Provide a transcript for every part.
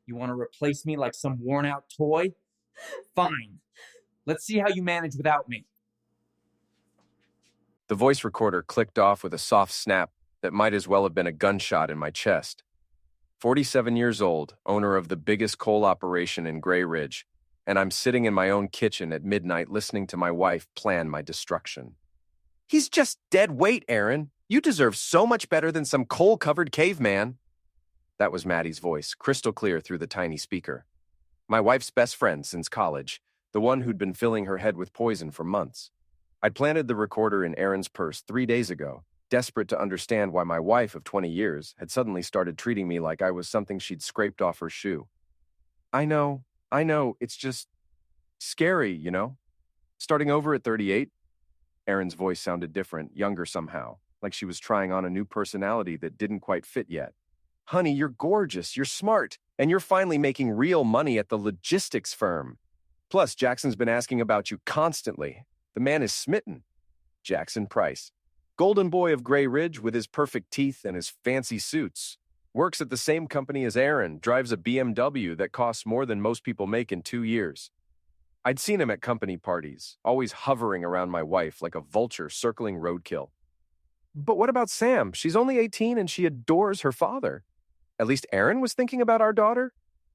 You want to replace me like some worn-out toy? Fine. Let's see how you manage without me. The voice recorder clicked off with a soft snap that might as well have been a gunshot in my chest. 47 years old, owner of the biggest coal operation in Gray Ridge, and I'm sitting in my own kitchen at midnight listening to my wife plan my destruction. He's just dead weight, Aaron. You deserve so much better than some coal-covered caveman. That was Maddie's voice, crystal clear through the tiny speaker. My wife's best friend since college, the one who'd been filling her head with poison for months. I'd planted the recorder in Aaron's purse 3 days ago, desperate to understand why my wife of 20 years had suddenly started treating me like I was something she'd scraped off her shoe. I know, it's just scary, you know? Starting over at 38? Aaron's voice sounded different, younger somehow, like she was trying on a new personality that didn't quite fit yet. Honey, you're gorgeous, you're smart, and you're finally making real money at the logistics firm. Plus, Jackson's been asking about you constantly. The man is smitten. Jackson Price. Golden boy of Gray Ridge with his perfect teeth and his fancy suits. Works at the same company as Aaron, drives a BMW that costs more than most people make in 2 years. I'd seen him at company parties, always hovering around my wife like a vulture circling roadkill. But what about Sam? She's only 18 and she adores her father. At least Aaron was thinking about our daughter?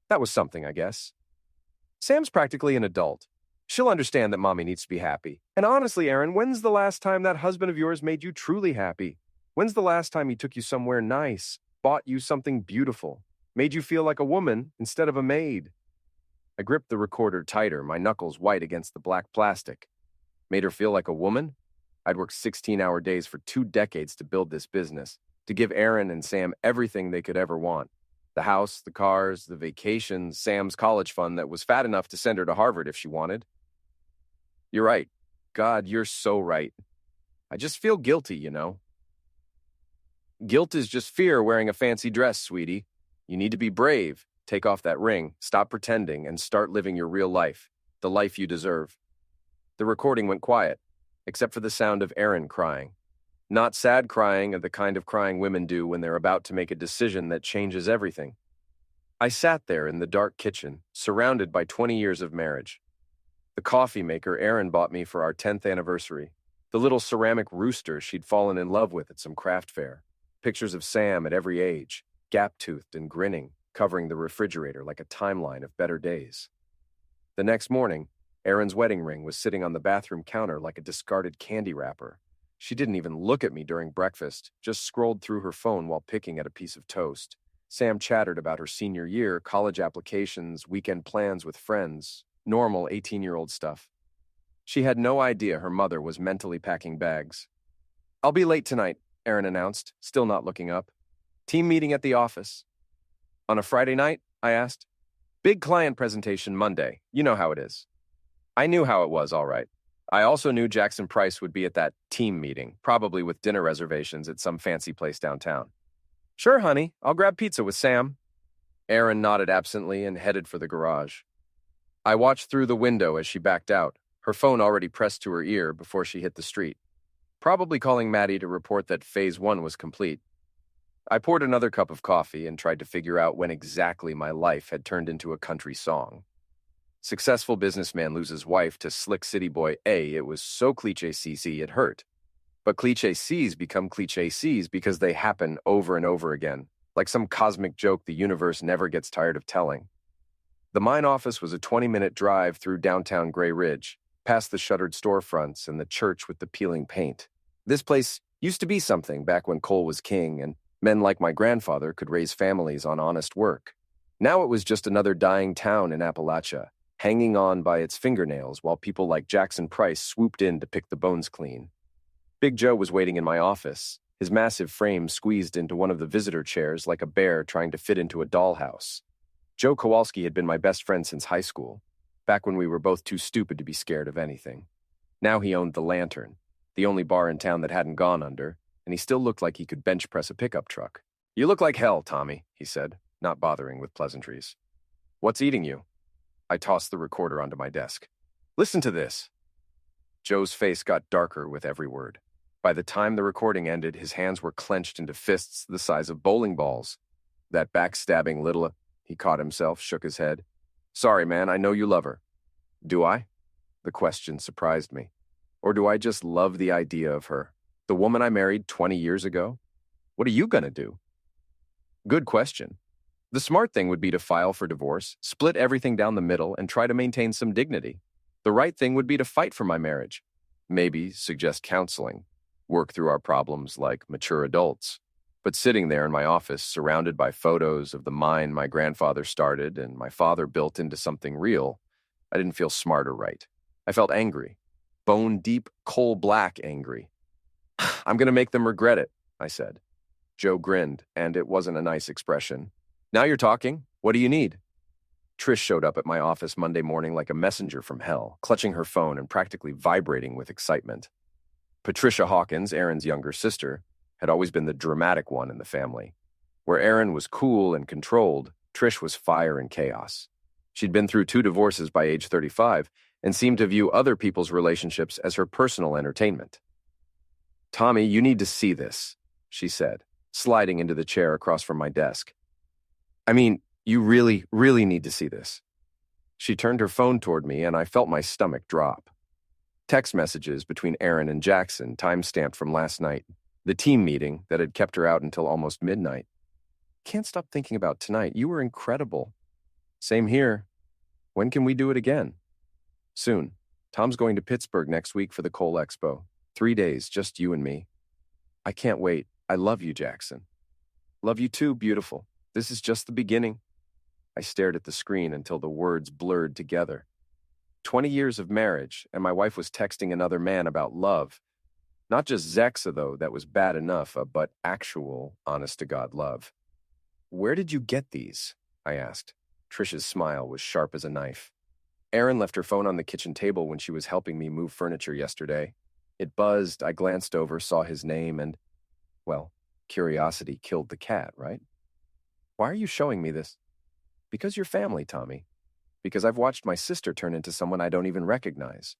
That was something, I guess. Sam's practically an adult. She'll understand that mommy needs to be happy. And honestly, Aaron, when's the last time that husband of yours made you truly happy? When's the last time he took you somewhere nice, bought you something beautiful, made you feel like a woman instead of a maid? I gripped the recorder tighter, my knuckles white against the black plastic. Made her feel like a woman? I'd worked 16-hour days for 2 decades to build this business, to give Aaron and Sam everything they could ever want. The house, the cars, the vacations, Sam's college fund that was fat enough to send her to Harvard if she wanted. You're right. God, you're so right. I just feel guilty, you know. Guilt is just fear wearing a fancy dress, sweetie. You need to be brave. Take off that ring, stop pretending, and start living your real life, the life you deserve. The recording went quiet, except for the sound of Aaron crying. Not sad crying of the kind of crying women do when they're about to make a decision that changes everything. I sat there in the dark kitchen, surrounded by 20 years of marriage. The coffee maker Aaron bought me for our 10th anniversary. The little ceramic rooster she'd fallen in love with at some craft fair. Pictures of Sam at every age, gap-toothed and grinning, covering the refrigerator like a timeline of better days. The next morning, Aaron's wedding ring was sitting on the bathroom counter like a discarded candy wrapper. She didn't even look at me during breakfast, just scrolled through her phone while picking at a piece of toast. Sam chattered about her senior year, college applications, weekend plans with friends, normal 18-year-old stuff. She had no idea her mother was mentally packing bags. "I'll be late tonight," Aaron announced, still not looking up. "Team meeting at the office." "On a Friday night?" I asked. "Big client presentation Monday. You know how it is." I knew how it was, all right. I also knew Jackson Price would be at that team meeting, probably with dinner reservations at some fancy place downtown. "Sure, honey. I'll grab pizza with Sam." Aaron nodded absently and headed for the garage. I watched through the window as she backed out, her phone already pressed to her ear before she hit the street. Probably calling Maddie to report that Phase 1 was complete. I poured another cup of coffee and tried to figure out when exactly my life had turned into a country song. Successful businessman loses wife to slick city boy A. It was so cliché CC it hurt. But cliché C's become cliché C's because they happen over and over again, like some cosmic joke the universe never gets tired of telling. The mine office was a 20-minute drive through downtown Gray Ridge, past the shuttered storefronts and the church with the peeling paint. This place used to be something back when coal was king and men like my grandfather could raise families on honest work. Now it was just another dying town in Appalachia, hanging on by its fingernails while people like Jackson Price swooped in to pick the bones clean. Big Joe was waiting in my office, his massive frame squeezed into one of the visitor chairs like a bear trying to fit into a dollhouse. Joe Kowalski had been my best friend since high school, back when we were both too stupid to be scared of anything. Now he owned the Lantern, the only bar in town that hadn't gone under, and he still looked like he could bench press a pickup truck. "You look like hell, Tommy," he said, not bothering with pleasantries. "What's eating you?" I tossed the recorder onto my desk. "Listen to this." Joe's face got darker with every word. By the time the recording ended, his hands were clenched into fists the size of bowling balls. That backstabbing little... He caught himself, shook his head. Sorry, man, I know you love her. Do I? The question surprised me. Or do I just love the idea of her? The woman I married 20 years ago? What are you gonna do? Good question. The smart thing would be to file for divorce, split everything down the middle, and try to maintain some dignity. The right thing would be to fight for my marriage. Maybe suggest counseling, work through our problems like mature adults. But sitting there in my office, surrounded by photos of the mine my grandfather started and my father built into something real, I didn't feel smart or right. I felt angry. Bone-deep, coal-black angry. I'm going to make them regret it, I said. Joe grinned, and it wasn't a nice expression. Now you're talking. What do you need? Trish showed up at my office Monday morning like a messenger from hell, clutching her phone and practically vibrating with excitement. Patricia Hawkins, Aaron's younger sister, had always been the dramatic one in the family. Where Aaron was cool and controlled, Trish was fire and chaos. She'd been through 2 divorces by age 35 and seemed to view other people's relationships as her personal entertainment. Tommy, you need to see this, she said, sliding into the chair across from my desk. I mean, you really, really need to see this. She turned her phone toward me, and I felt my stomach drop. Text messages between Aaron and Jackson, time-stamped from last night. The team meeting that had kept her out until almost midnight. Can't stop thinking about tonight. You were incredible. Same here. When can we do it again? Soon. Tom's going to Pittsburgh next week for the Coal Expo. 3 days, just you and me. I can't wait. I love you, Jackson. Love you too, beautiful. This is just the beginning. I stared at the screen until the words blurred together. 20 years of marriage, and my wife was texting another man about love. Not just Zexa, though, that was bad enough, but actual, honest-to-God love. Where did you get these? I asked. Trish's smile was sharp as a knife. Erin left her phone on the kitchen table when she was helping me move furniture yesterday. It buzzed, I glanced over, saw his name, and, well, curiosity killed the cat, right? Why are you showing me this? Because you're family, Tommy. Because I've watched my sister turn into someone I don't even recognize.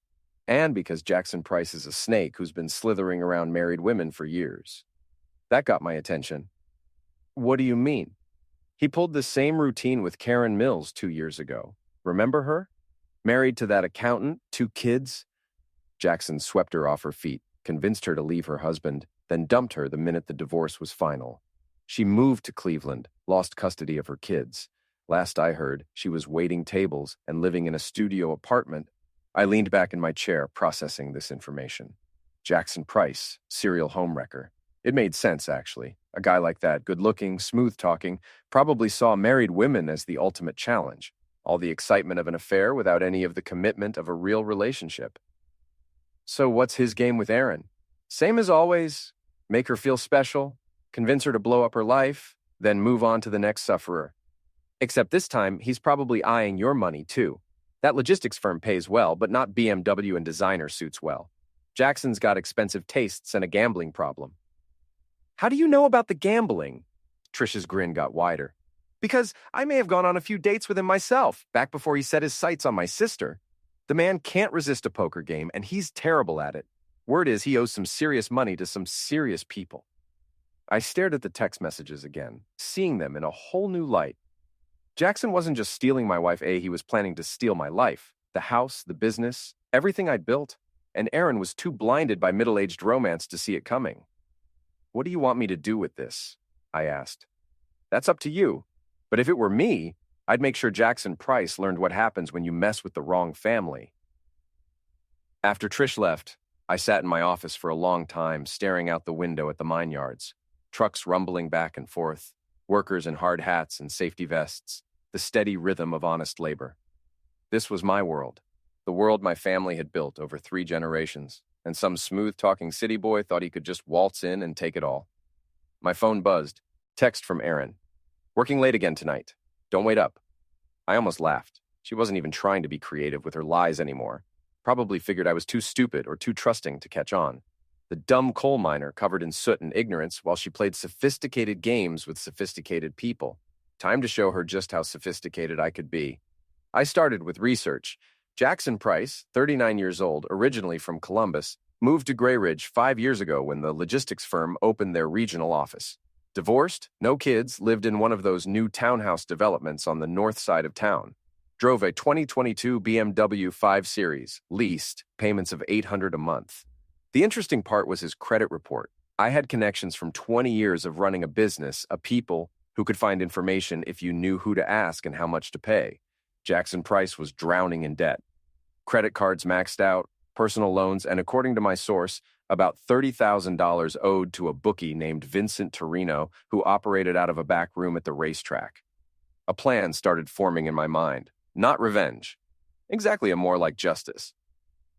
And because Jackson Price is a snake who's been slithering around married women for years. That got my attention. What do you mean? He pulled the same routine with Karen Mills 2 years ago. Remember her? Married to that accountant, 2 kids. Jackson swept her off her feet, convinced her to leave her husband, then dumped her the minute the divorce was final. She moved to Cleveland, lost custody of her kids. Last I heard, she was waiting tables and living in a studio apartment. I leaned back in my chair, processing this information. Jackson Price, serial homewrecker. It made sense, actually. A guy like that, good-looking, smooth-talking, probably saw married women as the ultimate challenge. All the excitement of an affair without any of the commitment of a real relationship. So what's his game with Erin? Same as always. Make her feel special, convince her to blow up her life, then move on to the next sufferer. Except this time, he's probably eyeing your money, too. That logistics firm pays well, but not BMW and designer suits well. Jackson's got expensive tastes and a gambling problem. How do you know about the gambling? Trish's grin got wider. Because I may have gone on a few dates with him myself, back before he set his sights on my sister. The man can't resist a poker game, and he's terrible at it. Word is he owes some serious money to some serious people. I stared at the text messages again, seeing them in a whole new light. Jackson wasn't just stealing my wife, he was planning to steal my life. The house, the business, everything I'd built. And Erin was too blinded by middle-aged romance to see it coming. What do you want me to do with this? I asked. That's up to you. But if it were me, I'd make sure Jackson Price learned what happens when you mess with the wrong family. After Trish left, I sat in my office for a long time, staring out the window at the mine yards. Trucks rumbling back and forth, workers in hard hats and safety vests, the steady rhythm of honest labor. This was my world, the world my family had built over 3 generations, and some smooth-talking city boy thought he could just waltz in and take it all. My phone buzzed. Text from Erin. Working late again tonight. Don't wait up. I almost laughed. She wasn't even trying to be creative with her lies anymore. Probably figured I was too stupid or too trusting to catch on. The dumb coal miner covered in soot and ignorance while she played sophisticated games with sophisticated people. Time to show her just how sophisticated I could be. I started with research. Jackson Price, 39 years old, originally from Columbus, moved to Gray Ridge 5 years ago when the logistics firm opened their regional office. Divorced, no kids, lived in one of those new townhouse developments on the north side of town. Drove a 2022 BMW 5 Series, leased, payments of $800 a month. The interesting part was his credit report. I had connections from 20 years of running a business, a people who could find information if you knew who to ask and how much to pay. Jackson Price was drowning in debt. Credit cards maxed out, personal loans, and according to my source, about $30,000 owed to a bookie named Vincent Torino who operated out of a back room at the racetrack. A plan started forming in my mind. Not revenge. Exactly a more like justice.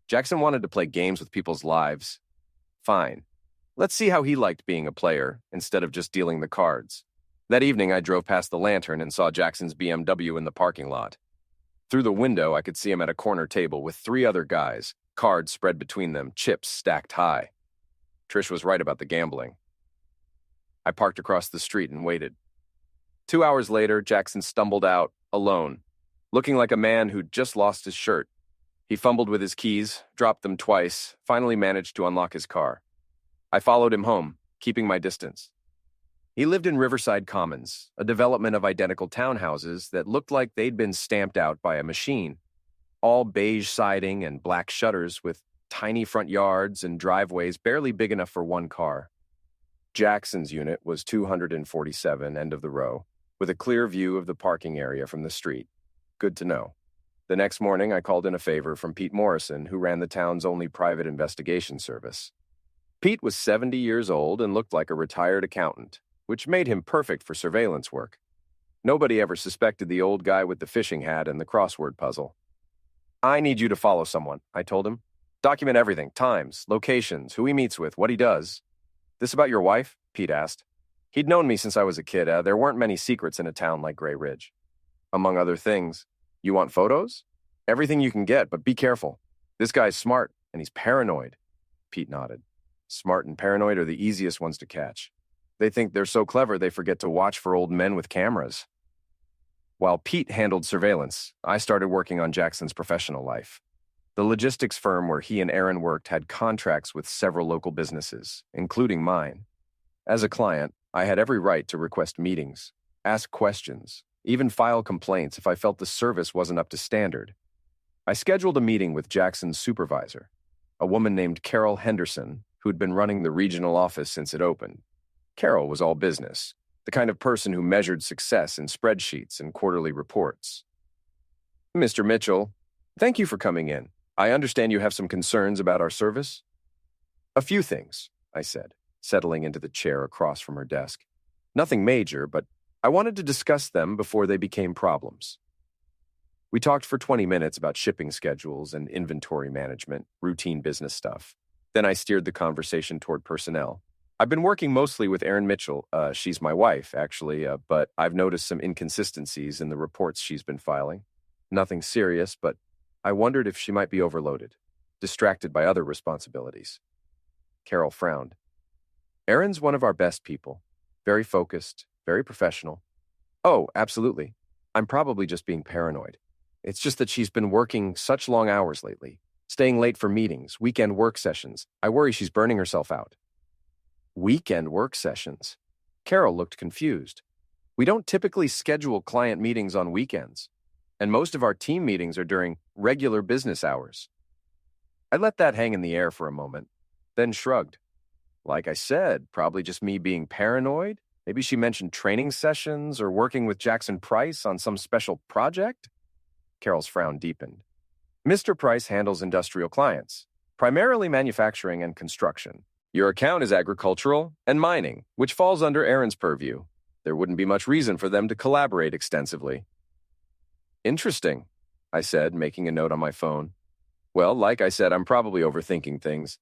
Jackson wanted to play games with people's lives. Fine. Let's see how he liked being a player instead of just dealing the cards. That evening, I drove past the Lantern and saw Jackson's BMW in the parking lot. Through the window, I could see him at a corner table with 3 other guys, cards spread between them, chips stacked high. Trish was right about the gambling. I parked across the street and waited. 2 hours later, Jackson stumbled out, alone, looking like a man who'd just lost his shirt. He fumbled with his keys, dropped them twice, finally managed to unlock his car. I followed him home, keeping my distance. He lived in Riverside Commons, a development of identical townhouses that looked like they'd been stamped out by a machine. All beige siding and black shutters with tiny front yards and driveways barely big enough for one car. Jackson's unit was 247, end of the row, with a clear view of the parking area from the street. Good to know. The next morning, I called in a favor from Pete Morrison, who ran the town's only private investigation service. Pete was 70 years old and looked like a retired accountant, which made him perfect for surveillance work. Nobody ever suspected the old guy with the fishing hat and the crossword puzzle. I need you to follow someone, I told him. Document everything, times, locations, who he meets with, what he does. This about your wife? Pete asked. He'd known me since I was a kid. There weren't many secrets in a town like Gray Ridge. Among other things, you want photos? Everything you can get, but be careful. This guy's smart, and he's paranoid. Pete nodded. Smart and paranoid are the easiest ones to catch. They think they're so clever they forget to watch for old men with cameras. While Pete handled surveillance, I started working on Jackson's professional life. The logistics firm where he and Aaron worked had contracts with several local businesses, including mine. As a client, I had every right to request meetings, ask questions, even file complaints if I felt the service wasn't up to standard. I scheduled a meeting with Jackson's supervisor, a woman named Carol Henderson, who'd been running the regional office since it opened. Carol was all business, the kind of person who measured success in spreadsheets and quarterly reports. Mr. Mitchell, thank you for coming in. I understand you have some concerns about our service? A few things, I said, settling into the chair across from her desk. Nothing major, but I wanted to discuss them before they became problems. We talked for 20 minutes about shipping schedules and inventory management, routine business stuff. Then I steered the conversation toward personnel. I've been working mostly with Erin Mitchell. She's my wife, actually, but I've noticed some inconsistencies in the reports she's been filing. Nothing serious, but I wondered if she might be overloaded, distracted by other responsibilities. Carol frowned. Erin's one of our best people. Very focused, very professional. Oh, absolutely. I'm probably just being paranoid. It's just that she's been working such long hours lately, staying late for meetings, weekend work sessions. I worry she's burning herself out. Weekend work sessions? Carol looked confused. We don't typically schedule client meetings on weekends, and most of our team meetings are during regular business hours. I let that hang in the air for a moment, then shrugged. Like I said, probably just me being paranoid. Maybe she mentioned training sessions or working with Jackson Price on some special project? Carol's frown deepened. Mr. Price handles industrial clients, primarily manufacturing and construction. Your account is agricultural and mining, which falls under Erin's purview. There wouldn't be much reason for them to collaborate extensively. Interesting, I said, making a note on my phone. Well, like I said, I'm probably overthinking things.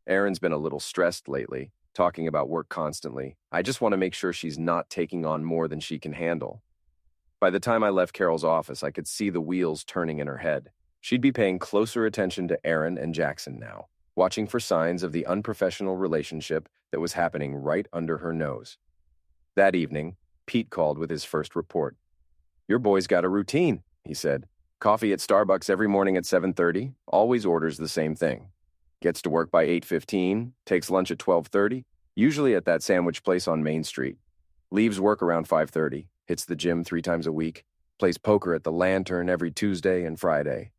Erin's been a little stressed lately, talking about work constantly. I just want to make sure she's not taking on more than she can handle. By the time I left Carol's office, I could see the wheels turning in her head. She'd be paying closer attention to Erin and Jackson now, watching for signs of the unprofessional relationship that was happening right under her nose. That evening, Pete called with his first report. Your boy's got a routine, he said. Coffee at Starbucks every morning at 7:30, always orders the same thing. Gets to work by 8:15, takes lunch at 12:30, usually at that sandwich place on Main Street. Leaves work around 5:30, hits the gym 3 times a week, plays poker at the Lantern every Tuesday and Friday.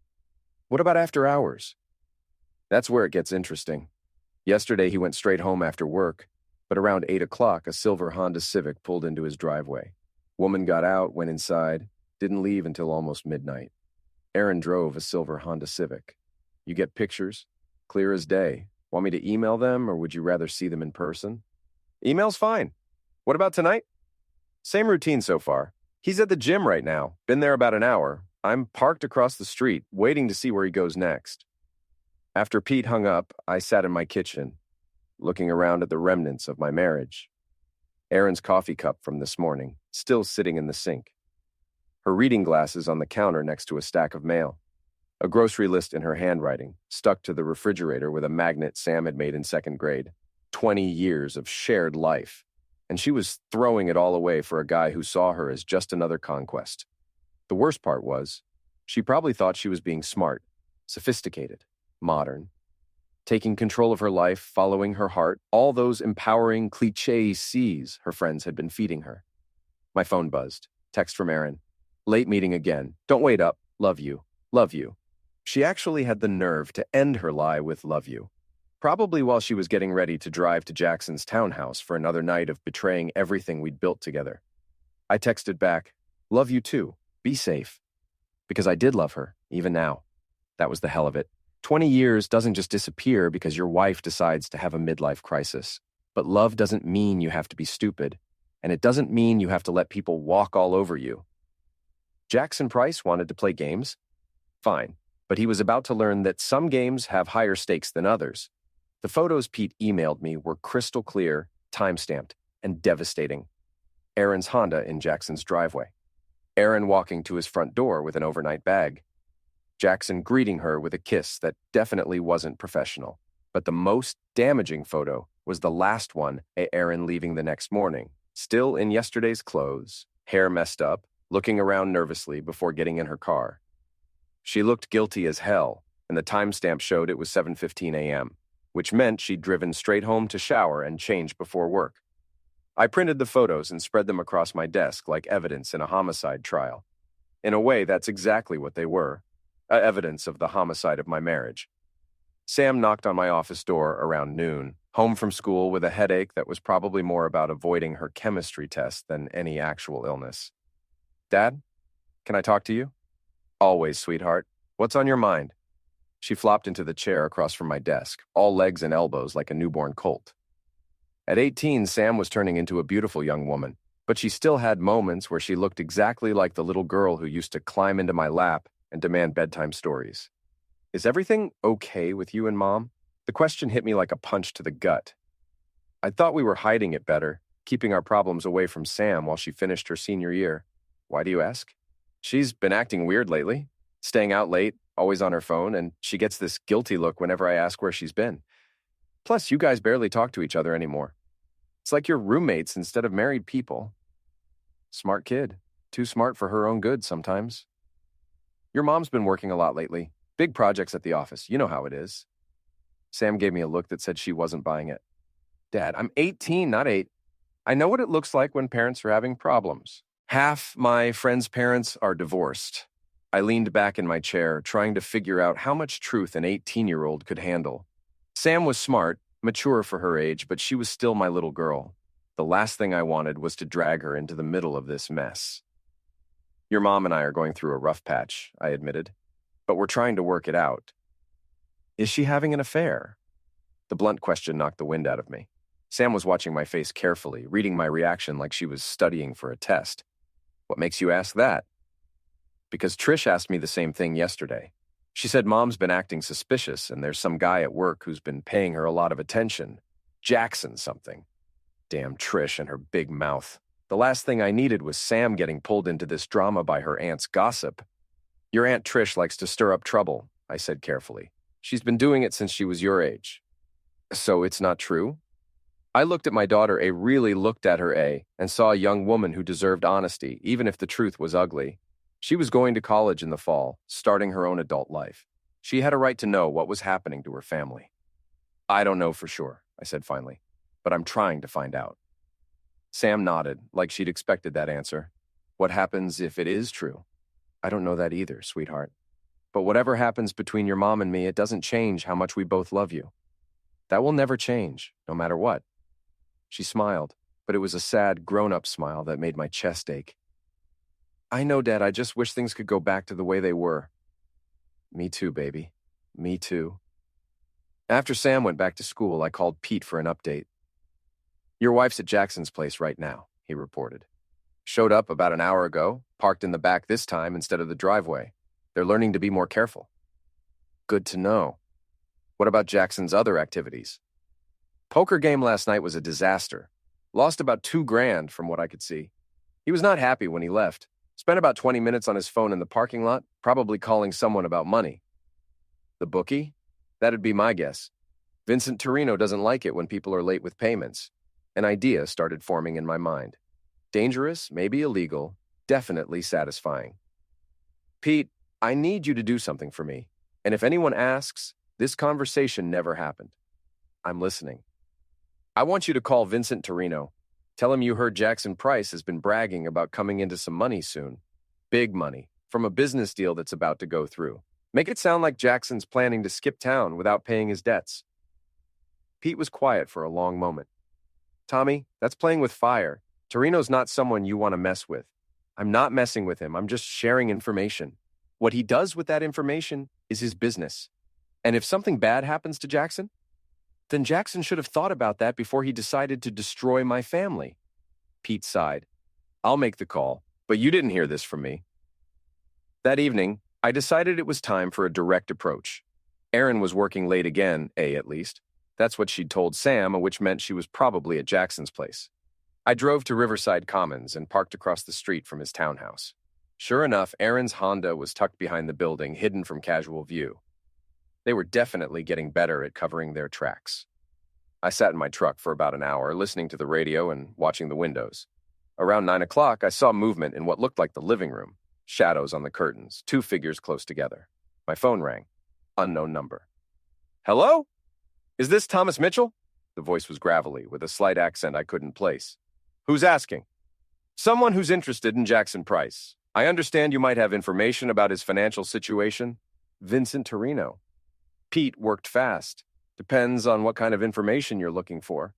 What about after hours? That's where it gets interesting. Yesterday he went straight home after work, but around 8 o'clock a silver Honda Civic pulled into his driveway. Woman got out, went inside, didn't leave until almost midnight. Aaron drove a silver Honda Civic. You get pictures? Clear as day. Want me to email them, or would you rather see them in person? Email's fine. What about tonight? Same routine so far. He's at the gym right now. Been there about an hour. I'm parked across the street, waiting to see where he goes next. After Pete hung up, I sat in my kitchen, looking around at the remnants of my marriage. Erin's coffee cup from this morning, still sitting in the sink. Her reading glasses on the counter next to a stack of mail. A grocery list in her handwriting, stuck to the refrigerator with a magnet Sam had made in second grade. 20 years of shared life. And she was throwing it all away for a guy who saw her as just another conquest. The worst part was, she probably thought she was being smart, sophisticated, modern, taking control of her life, following her heart, all those empowering clichés her friends had been feeding her. My phone buzzed. Text from Erin. Late meeting again. Don't wait up. Love you. Love you. She actually had the nerve to end her lie with love you. Probably while she was getting ready to drive to Jackson's townhouse for another night of betraying everything we'd built together. I texted back, love you too. Be safe. Because I did love her, even now. That was the hell of it. 20 years doesn't just disappear because your wife decides to have a midlife crisis. But love doesn't mean you have to be stupid. And it doesn't mean you have to let people walk all over you. Jackson Price wanted to play games? Fine. But he was about to learn that some games have higher stakes than others. The photos Pete emailed me were crystal clear, time-stamped, and devastating. Erin's Honda in Jackson's driveway. Aaron walking to his front door with an overnight bag. Jackson greeting her with a kiss that definitely wasn't professional. But the most damaging photo was the last one, Aaron leaving the next morning, still in yesterday's clothes, hair messed up, looking around nervously before getting in her car. She looked guilty as hell, and the timestamp showed it was 7:15 a.m., which meant she'd driven straight home to shower and change before work. I printed the photos and spread them across my desk like evidence in a homicide trial. In a way, that's exactly what they were, evidence of the homicide of my marriage. Sam knocked on my office door around noon, home from school with a headache that was probably more about avoiding her chemistry test than any actual illness. Dad, can I talk to you? Always, sweetheart. What's on your mind? She flopped into the chair across from my desk, all legs and elbows like a newborn colt. At 18, Sam was turning into a beautiful young woman, but she still had moments where she looked exactly like the little girl who used to climb into my lap and demand bedtime stories. Is everything okay with you and Mom? The question hit me like a punch to the gut. I thought we were hiding it better, keeping our problems away from Sam while she finished her senior year. Why do you ask? She's been acting weird lately, staying out late, always on her phone, and she gets this guilty look whenever I ask where she's been. Plus, you guys barely talk to each other anymore. It's like you're roommates instead of married people. Smart kid. Too smart for her own good sometimes. Your mom's been working a lot lately. Big projects at the office. You know how it is. Sam gave me a look that said she wasn't buying it. Dad, I'm 18, not 8. I know what it looks like when parents are having problems. Half my friends' parents are divorced. I leaned back in my chair, trying to figure out how much truth an 18-year-old could handle. Sam was smart, mature for her age, but she was still my little girl. The last thing I wanted was to drag her into the middle of this mess. Your mom and I are going through a rough patch, I admitted, but we're trying to work it out. Is she having an affair? The blunt question knocked the wind out of me. Sam was watching my face carefully, reading my reaction like she was studying for a test. What makes you ask that? Because Trish asked me the same thing yesterday. She said Mom's been acting suspicious and there's some guy at work who's been paying her a lot of attention. Jackson something. Damn Trish and her big mouth. The last thing I needed was Sam getting pulled into this drama by her aunt's gossip. Your Aunt Trish likes to stir up trouble, I said carefully. She's been doing it since she was your age. So it's not true? I looked at my daughter, really looked at her, and saw a young woman who deserved honesty, even if the truth was ugly. She was going to college in the fall, starting her own adult life. She had a right to know what was happening to her family. I don't know for sure, I said finally, but I'm trying to find out. Sam nodded, like she'd expected that answer. What happens if it is true? I don't know that either, sweetheart. But whatever happens between your mom and me, it doesn't change how much we both love you. That will never change, no matter what. She smiled, but it was a sad, grown-up smile that made my chest ache. I know, Dad, I just wish things could go back to the way they were. Me too, baby. Me too. After Sam went back to school, I called Pete for an update. Your wife's at Jackson's place right now, he reported. Showed up about an hour ago, parked in the back this time instead of the driveway. They're learning to be more careful. Good to know. What about Jackson's other activities? Poker game last night was a disaster. Lost about $2,000 from what I could see. He was not happy when he left. Spent about 20 minutes on his phone in the parking lot, probably calling someone about money. The bookie? That'd be my guess. Vincent Torino doesn't like it when people are late with payments. An idea started forming in my mind. Dangerous, maybe illegal, definitely satisfying. Pete, I need you to do something for me. And if anyone asks, this conversation never happened. I'm listening. I want you to call Vincent Torino. Tell him you heard Jackson Price has been bragging about coming into some money soon. Big money, from a business deal that's about to go through. Make it sound like Jackson's planning to skip town without paying his debts. Pete was quiet for a long moment. Tommy, that's playing with fire. Torino's not someone you want to mess with. I'm not messing with him. I'm just sharing information. What he does with that information is his business. And if something bad happens to Jackson, then Jackson should have thought about that before he decided to destroy my family. Pete sighed. I'll make the call, but you didn't hear this from me. That evening, I decided it was time for a direct approach. Erin was working late again, at least. That's what she'd told Sam, which meant she was probably at Jackson's place. I drove to Riverside Commons and parked across the street from his townhouse. Sure enough, Erin's Honda was tucked behind the building, hidden from casual view. They were definitely getting better at covering their tracks. I sat in my truck for about an hour, listening to the radio and watching the windows. Around 9 o'clock, I saw movement in what looked like the living room. Shadows on the curtains, 2 figures close together. My phone rang. Unknown number. Hello? Is this Thomas Mitchell? The voice was gravelly, with a slight accent I couldn't place. Who's asking? Someone who's interested in Jackson Price. I understand you might have information about his financial situation. Vincent Torino. Pete worked fast. Depends on what kind of information you're looking for.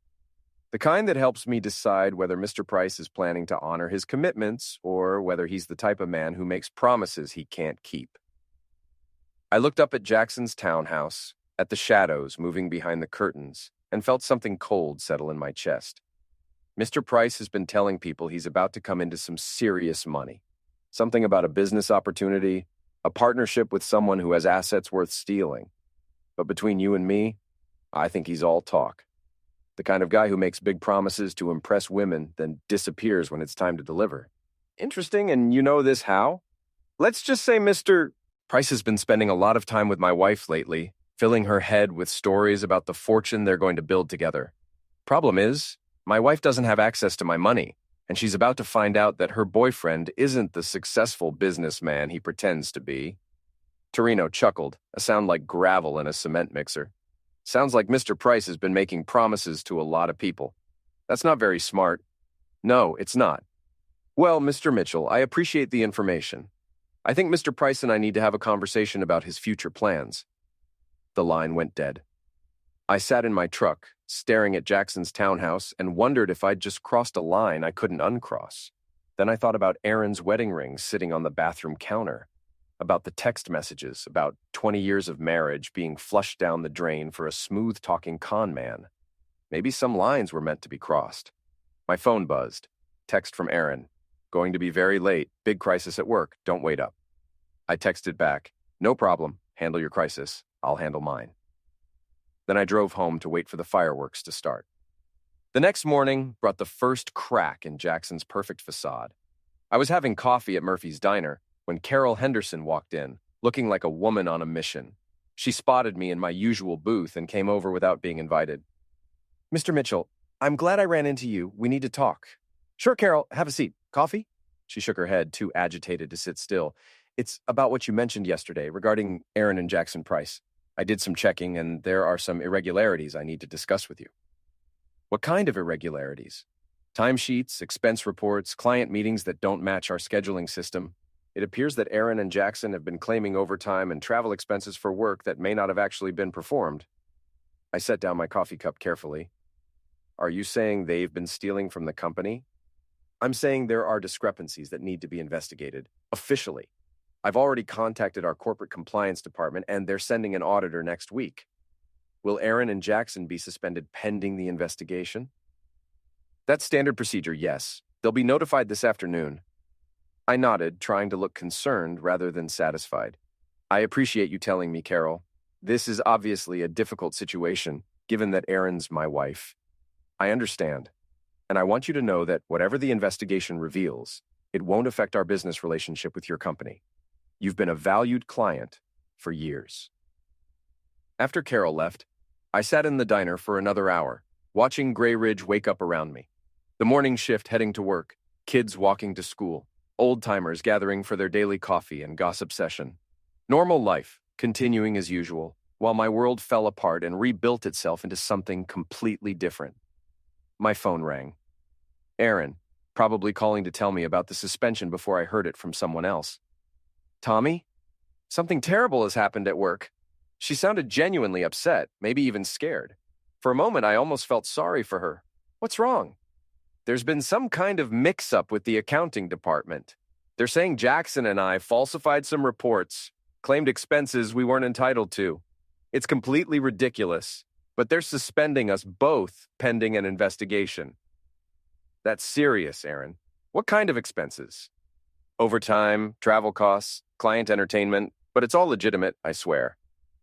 The kind that helps me decide whether Mr. Price is planning to honor his commitments or whether he's the type of man who makes promises he can't keep. I looked up at Jackson's townhouse, at the shadows moving behind the curtains, and felt something cold settle in my chest. Mr. Price has been telling people he's about to come into some serious money. Something about a business opportunity, a partnership with someone who has assets worth stealing. But between you and me, I think he's all talk. The kind of guy who makes big promises to impress women, then disappears when it's time to deliver. Interesting, and you know this how? Let's just say Mr. Price has been spending a lot of time with my wife lately, filling her head with stories about the fortune they're going to build together. Problem is, my wife doesn't have access to my money, and she's about to find out that her boyfriend isn't the successful businessman he pretends to be. Torino chuckled, a sound like gravel in a cement mixer. Sounds like Mr. Price has been making promises to a lot of people. That's not very smart. No, it's not. Well, Mr. Mitchell, I appreciate the information. I think Mr. Price and I need to have a conversation about his future plans. The line went dead. I sat in my truck, staring at Jackson's townhouse, and wondered if I'd just crossed a line I couldn't uncross. Then I thought about Erin's wedding ring sitting on the bathroom counter, about the text messages, about 20 years of marriage being flushed down the drain for a smooth-talking con man. Maybe some lines were meant to be crossed. My phone buzzed. Text from Erin. Going to be very late. Big crisis at work. Don't wait up. I texted back. No problem. Handle your crisis. I'll handle mine. Then I drove home to wait for the fireworks to start. The next morning brought the first crack in Jackson's perfect facade. I was having coffee at Murphy's Diner when Carol Henderson walked in, looking like a woman on a mission. She spotted me in my usual booth and came over without being invited. Mr. Mitchell, I'm glad I ran into you. We need to talk. Sure, Carol. Have a seat. Coffee? She shook her head, too agitated to sit still. It's about what you mentioned yesterday regarding Erin and Jackson Price. I did some checking, and there are some irregularities I need to discuss with you. What kind of irregularities? Timesheets, expense reports, client meetings that don't match our scheduling system. It appears that Aaron and Jackson have been claiming overtime and travel expenses for work that may not have actually been performed. I set down my coffee cup carefully. Are you saying they've been stealing from the company? I'm saying there are discrepancies that need to be investigated, officially. I've already contacted our corporate compliance department, and they're sending an auditor next week. Will Aaron and Jackson be suspended pending the investigation? That's standard procedure, yes. They'll be notified this afternoon. I nodded, trying to look concerned rather than satisfied. I appreciate you telling me, Carol. This is obviously a difficult situation, given that Erin's my wife. I understand, and I want you to know that whatever the investigation reveals, it won't affect our business relationship with your company. You've been a valued client for years. After Carol left, I sat in the diner for another hour, watching Gray Ridge wake up around me. The morning shift heading to work, kids walking to school, old-timers gathering for their daily coffee and gossip session. Normal life, continuing as usual, while my world fell apart and rebuilt itself into something completely different. My phone rang. Aaron, probably calling to tell me about the suspension before I heard it from someone else. Tommy? Something terrible has happened at work. She sounded genuinely upset, maybe even scared. For a moment, I almost felt sorry for her. What's wrong? There's been some kind of mix-up with the accounting department. They're saying Jackson and I falsified some reports, claimed expenses we weren't entitled to. It's completely ridiculous, but they're suspending us both pending an investigation. That's serious, Aaron. What kind of expenses? Overtime, travel costs, client entertainment, but it's all legitimate, I swear.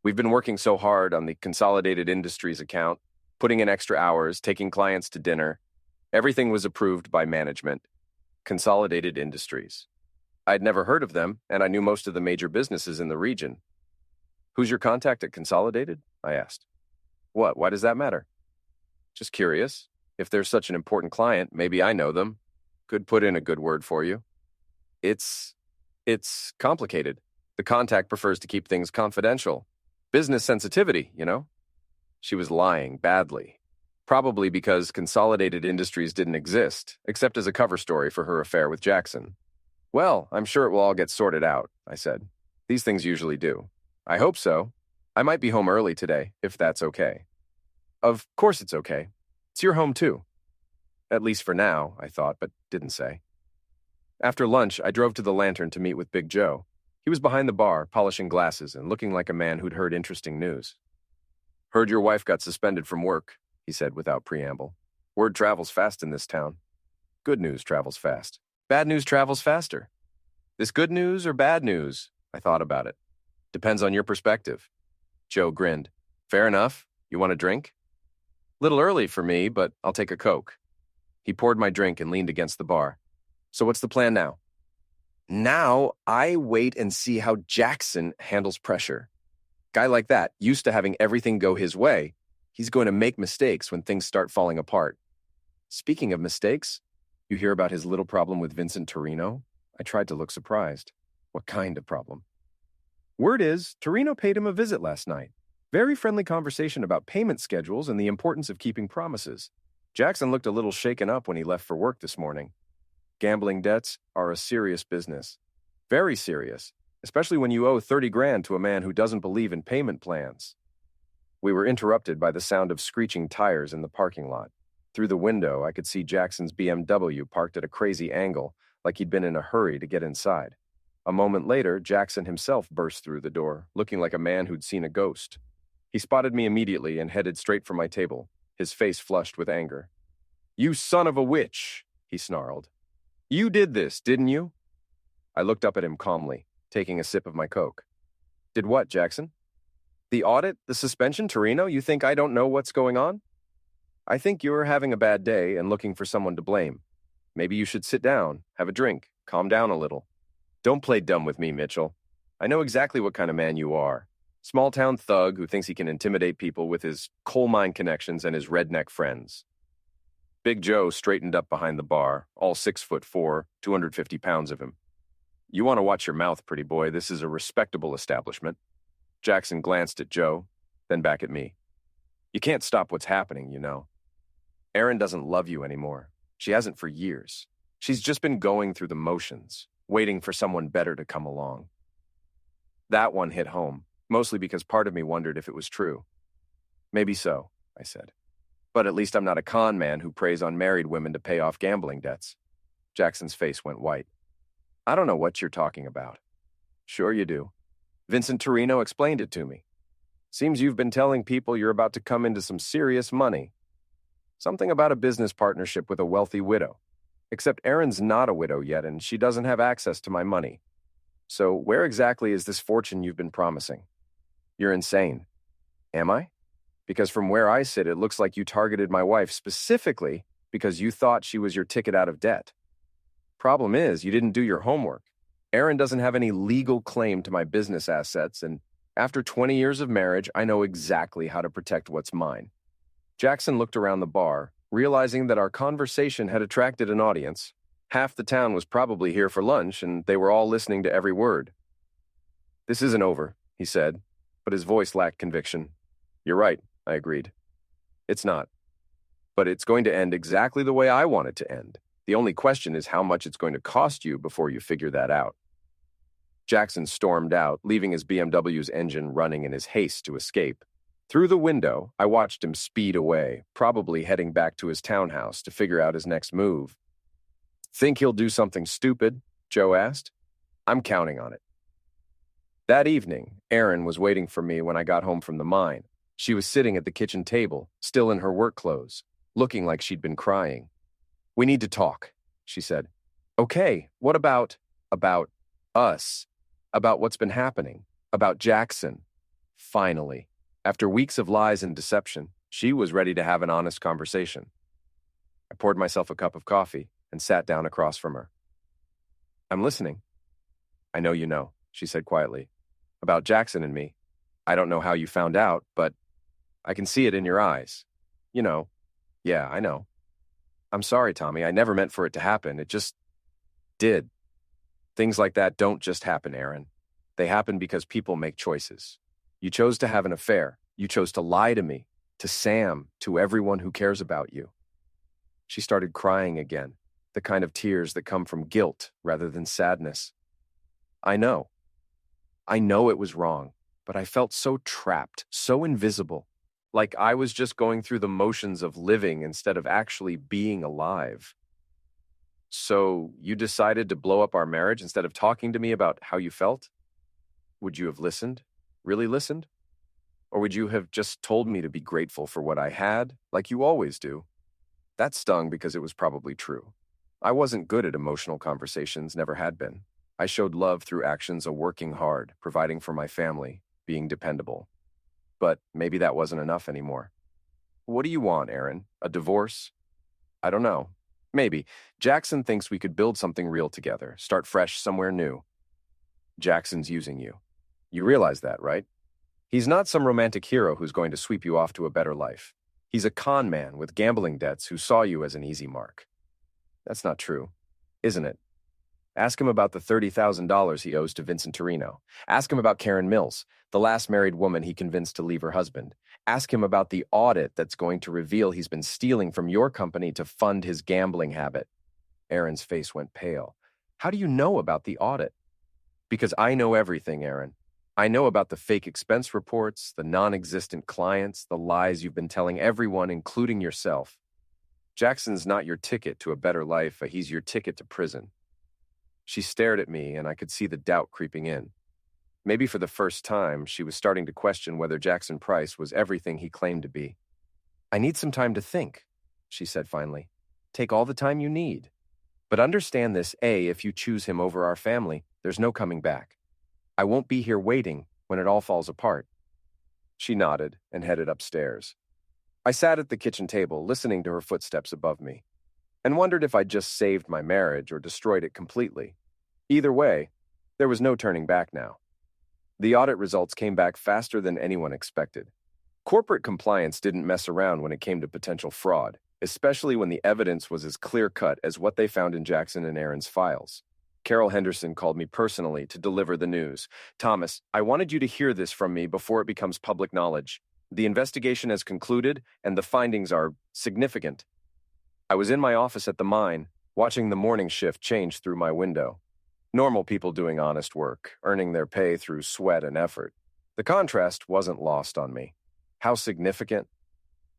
We've been working so hard on the Consolidated Industries account, putting in extra hours, taking clients to dinner. Everything was approved by management. Consolidated Industries. I'd never heard of them, and I knew most of the major businesses in the region. Who's your contact at Consolidated? I asked. What? Why does that matter? Just curious. If they're such an important client, maybe I know them. Could put in a good word for you. It's complicated. The contact prefers to keep things confidential. Business sensitivity, you know? She was lying badly. Probably because Consolidated Industries didn't exist, except as a cover story for her affair with Jackson. Well, I'm sure it will all get sorted out, I said. These things usually do. I hope so. I might be home early today, if that's okay. Of course it's okay. It's your home too. At least for now, I thought, but didn't say. After lunch, I drove to the Lantern to meet with Big Joe. He was behind the bar, polishing glasses and looking like a man who'd heard interesting news. Heard your wife got suspended from work, he said without preamble. Word travels fast in this town. Good news travels fast. Bad news travels faster. This good news or bad news? I thought about it. Depends on your perspective. Joe grinned. Fair enough. You want a drink? Little early for me, but I'll take a Coke. He poured my drink and leaned against the bar. So what's the plan now? Now, I wait and see how Jackson handles pressure. Guy like that, used to having everything go his way, he's going to make mistakes when things start falling apart. Speaking of mistakes, you hear about his little problem with Vincent Torino? I tried to look surprised. What kind of problem? Word is, Torino paid him a visit last night. Very friendly conversation about payment schedules and the importance of keeping promises. Jackson looked a little shaken up when he left for work this morning. Gambling debts are a serious business. Very serious, especially when you owe 30 grand to a man who doesn't believe in payment plans. We were interrupted by the sound of screeching tires in the parking lot. Through the window, I could see Jackson's BMW parked at a crazy angle, like he'd been in a hurry to get inside. A moment later, Jackson himself burst through the door, looking like a man who'd seen a ghost. He spotted me immediately and headed straight for my table, his face flushed with anger. You son of a witch, he snarled. You did this, didn't you? I looked up at him calmly, taking a sip of my Coke. Did what, Jackson? The audit, the suspension, Torino? You think I don't know what's going on? I think you're having a bad day and looking for someone to blame. Maybe you should sit down, have a drink, calm down a little. Don't play dumb with me, Mitchell. I know exactly what kind of man you are. Small-town thug who thinks he can intimidate people with his coal mine connections and his redneck friends. Big Joe straightened up behind the bar, all 6'4", 250 pounds of him. You want to watch your mouth, pretty boy. This is a respectable establishment. Jackson glanced at Joe, then back at me. You can't stop what's happening, you know. Aaron doesn't love you anymore. She hasn't for years. She's just been going through the motions, waiting for someone better to come along. That one hit home, mostly because part of me wondered if it was true. Maybe so, I said. But at least I'm not a con man who preys on married women to pay off gambling debts. Jackson's face went white. I don't know what you're talking about. Sure you do. Vincent Torino explained it to me. Seems you've been telling people you're about to come into some serious money. Something about a business partnership with a wealthy widow. Except Erin's not a widow yet, and she doesn't have access to my money. So where exactly is this fortune you've been promising? You're insane. Am I? Because from where I sit, it looks like you targeted my wife specifically because you thought she was your ticket out of debt. Problem is, you didn't do your homework. Erin doesn't have any legal claim to my business assets, and after 20 years of marriage, I know exactly how to protect what's mine. Jackson looked around the bar, realizing that our conversation had attracted an audience. Half the town was probably here for lunch, and they were all listening to every word. This isn't over, he said, but his voice lacked conviction. You're right, I agreed. It's not. But it's going to end exactly the way I want it to end. The only question is how much it's going to cost you before you figure that out. Jackson stormed out, leaving his BMW's engine running in his haste to escape. Through the window, I watched him speed away, probably heading back to his townhouse to figure out his next move. Think he'll do something stupid? Joe asked. I'm counting on it. That evening, Erin was waiting for me when I got home from the mine. She was sitting at the kitchen table, still in her work clothes, looking like she'd been crying. We need to talk, she said. Okay, what about us? About what's been happening? About Jackson? Finally, after weeks of lies and deception, she was ready to have an honest conversation. I poured myself a cup of coffee and sat down across from her. I'm listening. I know you know, she said quietly. About Jackson and me. I don't know how you found out, but I can see it in your eyes. You know. Yeah, I know. I'm sorry, Tommy. I never meant for it to happen. It just did. Things like that don't just happen, Erin. They happen because people make choices. You chose to have an affair. You chose to lie to me, to Sam, to everyone who cares about you. She started crying again, the kind of tears that come from guilt rather than sadness. I know. I know it was wrong, but I felt so trapped, so invisible, like I was just going through the motions of living instead of actually being alive. So you decided to blow up our marriage instead of talking to me about how you felt? Would you have listened? Really listened? Or would you have just told me to be grateful for what I had, like you always do? That stung because it was probably true. I wasn't good at emotional conversations, never had been. I showed love through actions of working hard, providing for my family, being dependable. But maybe that wasn't enough anymore. What do you want, Erin? A divorce? I don't know. Maybe. Jackson thinks we could build something real together, start fresh somewhere new. Jackson's using you. You realize that, right? He's not some romantic hero who's going to sweep you off to a better life. He's a con man with gambling debts who saw you as an easy mark. That's not true, isn't it? Ask him about the $30,000 he owes to Vincent Torino. Ask him about Karen Mills, the last married woman he convinced to leave her husband. Ask him about the audit that's going to reveal he's been stealing from your company to fund his gambling habit. Erin's face went pale. How do you know about the audit? Because I know everything, Erin. I know about the fake expense reports, the non-existent clients, the lies you've been telling everyone, including yourself. Jackson's not your ticket to a better life, but he's your ticket to prison. She stared at me, and I could see the doubt creeping in. Maybe for the first time, she was starting to question whether Jackson Price was everything he claimed to be. I need some time to think, she said finally. Take all the time you need. But understand this, if you choose him over our family, there's no coming back. I won't be here waiting when it all falls apart. She nodded and headed upstairs. I sat at the kitchen table, listening to her footsteps above me, and wondered if I'd just saved my marriage or destroyed it completely. Either way, there was no turning back now. The audit results came back faster than anyone expected. Corporate compliance didn't mess around when it came to potential fraud, especially when the evidence was as clear-cut as what they found in Jackson and Erin's files. Carol Henderson called me personally to deliver the news. Thomas, I wanted you to hear this from me before it becomes public knowledge. The investigation has concluded, and the findings are significant. I was in my office at the mine, watching the morning shift change through my window. Normal people doing honest work, earning their pay through sweat and effort. The contrast wasn't lost on me. How significant?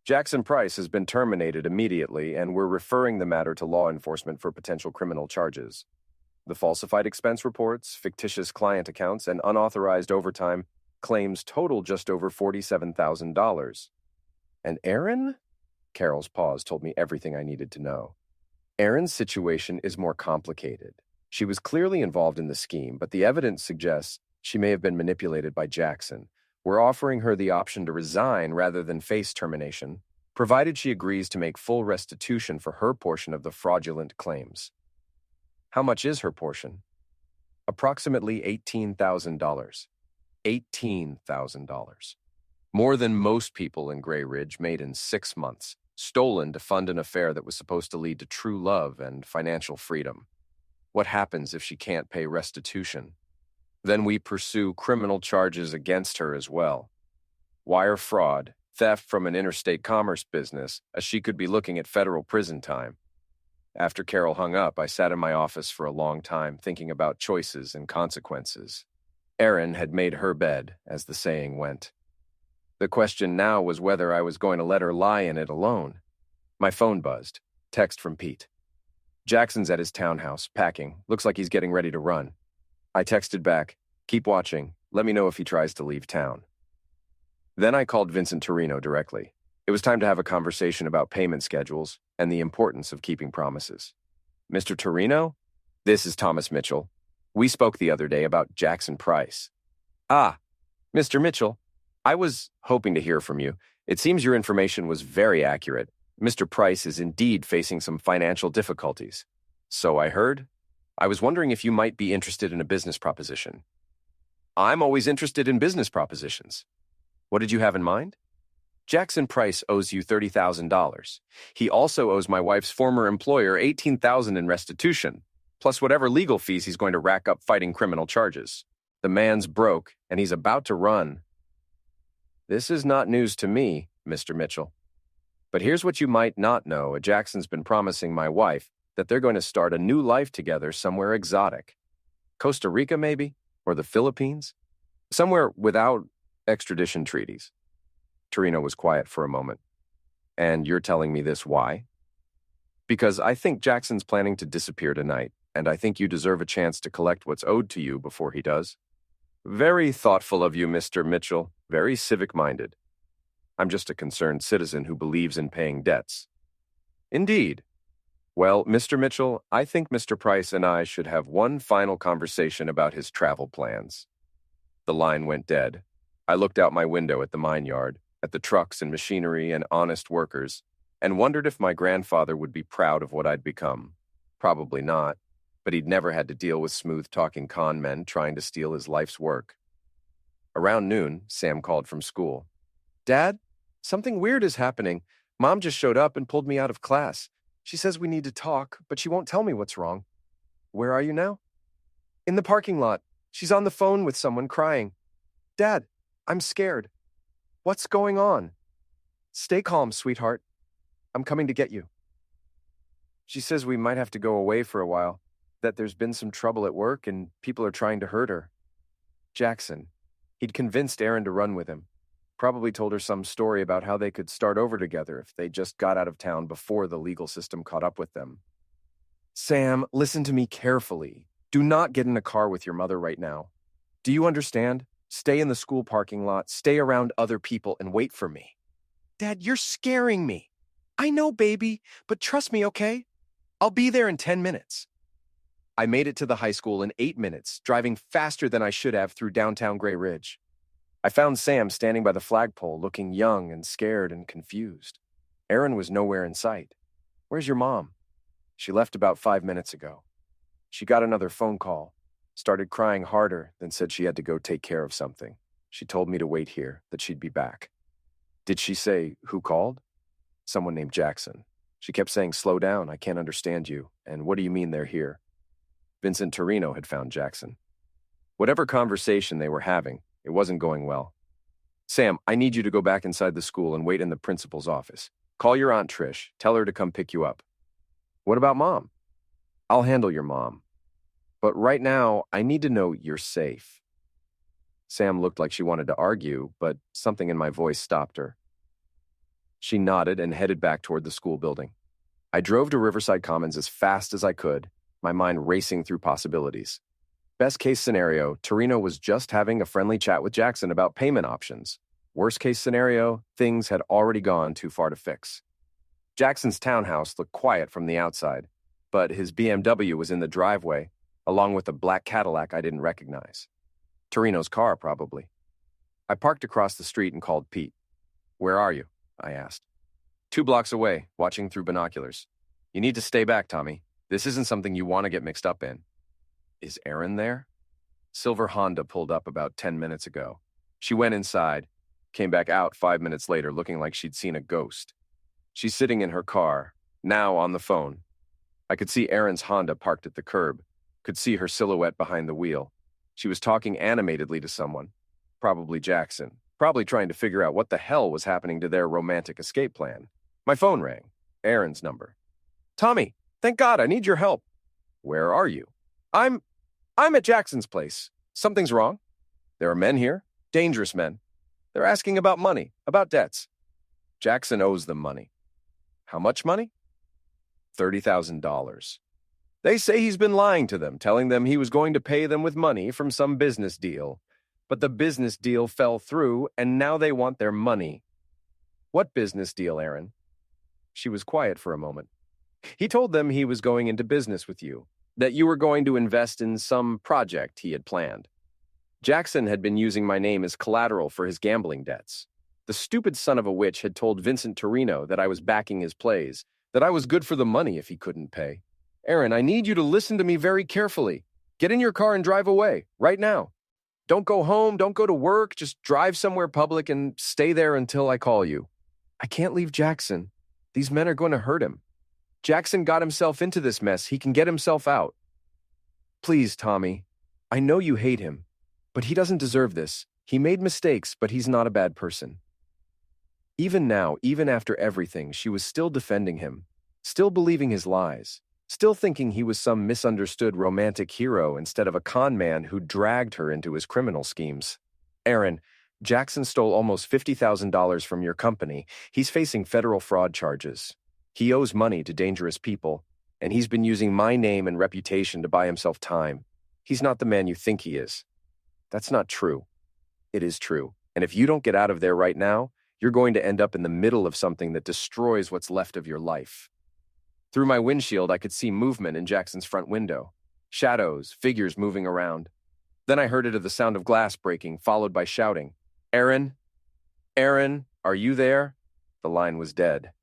Jackson Price has been terminated immediately, and we're referring the matter to law enforcement for potential criminal charges. The falsified expense reports, fictitious client accounts, and unauthorized overtime claims total just over $47,000. And Aaron? Carol's pause told me everything I needed to know. Erin's situation is more complicated. She was clearly involved in the scheme, but the evidence suggests she may have been manipulated by Jackson. We're offering her the option to resign rather than face termination, provided she agrees to make full restitution for her portion of the fraudulent claims. How much is her portion? Approximately $18,000. $18,000. More than most people in Gray Ridge made in 6 months, stolen to fund an affair that was supposed to lead to true love and financial freedom. What happens if she can't pay restitution? Then we pursue criminal charges against her as well. Wire fraud, theft from an interstate commerce business, as she could be looking at federal prison time. After Carol hung up, I sat in my office for a long time thinking about choices and consequences. Erin had made her bed, as the saying went. The question now was whether I was going to let her lie in it alone. My phone buzzed. Text from Pete. Jackson's at his townhouse, packing. Looks like he's getting ready to run. I texted back, keep watching. Let me know if he tries to leave town. Then I called Vincent Torino directly. It was time to have a conversation about payment schedules and the importance of keeping promises. Mr. Torino? This is Thomas Mitchell. We spoke the other day about Jackson Price. Ah, Mr. Mitchell, I was hoping to hear from you. It seems your information was very accurate. Mr. Price is indeed facing some financial difficulties. So I heard. I was wondering if you might be interested in a business proposition. I'm always interested in business propositions. What did you have in mind? Jackson Price owes you $30,000. He also owes my wife's former employer $18,000 in restitution, plus whatever legal fees he's going to rack up fighting criminal charges. The man's broke, and he's about to run. This is not news to me, Mr. Mitchell. But here's what you might not know. Jackson's been promising my wife that they're going to start a new life together somewhere exotic. Costa Rica, maybe? Or the Philippines? Somewhere without extradition treaties. Torino was quiet for a moment. And you're telling me this why? Because I think Jackson's planning to disappear tonight, and I think you deserve a chance to collect what's owed to you before he does. Very thoughtful of you, Mr. Mitchell. Very civic-minded. I'm just a concerned citizen who believes in paying debts. Indeed. Well, Mr. Mitchell, I think Mr. Price and I should have one final conversation about his travel plans. The line went dead. I looked out my window at the mine yard, at the trucks and machinery and honest workers, and wondered if my grandfather would be proud of what I'd become. Probably not, but he'd never had to deal with smooth-talking con men trying to steal his life's work. Around noon, Sam called from school. Dad, something weird is happening. Mom just showed up and pulled me out of class. She says we need to talk, but she won't tell me what's wrong. Where are you now? In the parking lot. She's on the phone with someone crying. Dad, I'm scared. What's going on? Stay calm, sweetheart. I'm coming to get you. She says we might have to go away for a while, that there's been some trouble at work and people are trying to hurt her. Jackson. He'd convinced Erin to run with him. Probably told her some story about how they could start over together if they just got out of town before the legal system caught up with them. Sam, listen to me carefully. Do not get in a car with your mother right now. Do you understand? Stay in the school parking lot, stay around other people, and wait for me. Dad, you're scaring me. I know, baby, but trust me, okay? I'll be there in 10 minutes. I made it to the high school in 8 minutes, driving faster than I should have through downtown Gray Ridge. I found Sam standing by the flagpole, looking young and scared and confused. Erin was nowhere in sight. Where's your mom? She left about 5 minutes ago. She got another phone call, started crying harder, then said she had to go take care of something. She told me to wait here, that she'd be back. Did she say who called? Someone named Jackson. She kept saying, slow down, I can't understand you, and what do you mean they're here? Vincent Torino had found Jackson. Whatever conversation they were having, it wasn't going well. Sam, I need you to go back inside the school and wait in the principal's office. Call your Aunt Trish. Tell her to come pick you up. What about Mom? I'll handle your mom. But right now, I need to know you're safe. Sam looked like she wanted to argue, but something in my voice stopped her. She nodded and headed back toward the school building. I drove to Riverside Commons as fast as I could, my mind racing through possibilities. Best case scenario, Torino was just having a friendly chat with Jackson about payment options. Worst case scenario, things had already gone too far to fix. Jackson's townhouse looked quiet from the outside, but his BMW was in the driveway, along with a black Cadillac I didn't recognize. Torino's car, probably. I parked across the street and called Pete. "Where are you?" I asked. "2 blocks away, watching through binoculars. You need to stay back, Tommy. This isn't something you want to get mixed up in." "Is Erin there?" Silver Honda pulled up about 10 minutes ago. She went inside, came back out 5 minutes later looking like she'd seen a ghost. She's sitting in her car, now on the phone. I could see Erin's Honda parked at the curb, could see her silhouette behind the wheel. She was talking animatedly to someone, probably Jackson, probably trying to figure out what the hell was happening to their romantic escape plan. My phone rang, Erin's number. "Tommy, thank God, I need your help." "Where are you?" I'm at Jackson's place. Something's wrong. There are men here, dangerous men. They're asking about money, about debts. Jackson owes them money." "How much money?" $30,000. They say he's been lying to them, telling them he was going to pay them with money from some business deal. But the business deal fell through, and now they want their money. "What business deal, Erin?" She was quiet for a moment. "He told them he was going into business with you, that you were going to invest in some project he had planned. Jackson had been using my name as collateral for his gambling debts. The stupid son of a witch had told Vincent Torino that I was backing his plays, that I was good for the money if he couldn't pay. Erin, I need you to listen to me very carefully. Get in your car and drive away, right now. Don't go home, don't go to work, just drive somewhere public and stay there until I call you. I can't leave Jackson. These men are going to hurt him. Jackson got himself into this mess. He can get himself out. Please, Tommy. I know you hate him, but he doesn't deserve this. He made mistakes, but he's not a bad person." Even now, even after everything, she was still defending him, still believing his lies, still thinking he was some misunderstood romantic hero instead of a con man who dragged her into his criminal schemes. "Erin, Jackson stole almost $50,000 from your company. He's facing federal fraud charges. He owes money to dangerous people, and he's been using my name and reputation to buy himself time. He's not the man you think he is." "That's not true." "It is true, and if you don't get out of there right now, you're going to end up in the middle of something that destroys what's left of your life." Through my windshield, I could see movement in Jackson's front window. Shadows, figures moving around. Then I heard it of the sound of glass breaking, followed by shouting. "Erin? Erin, are you there?" The line was dead.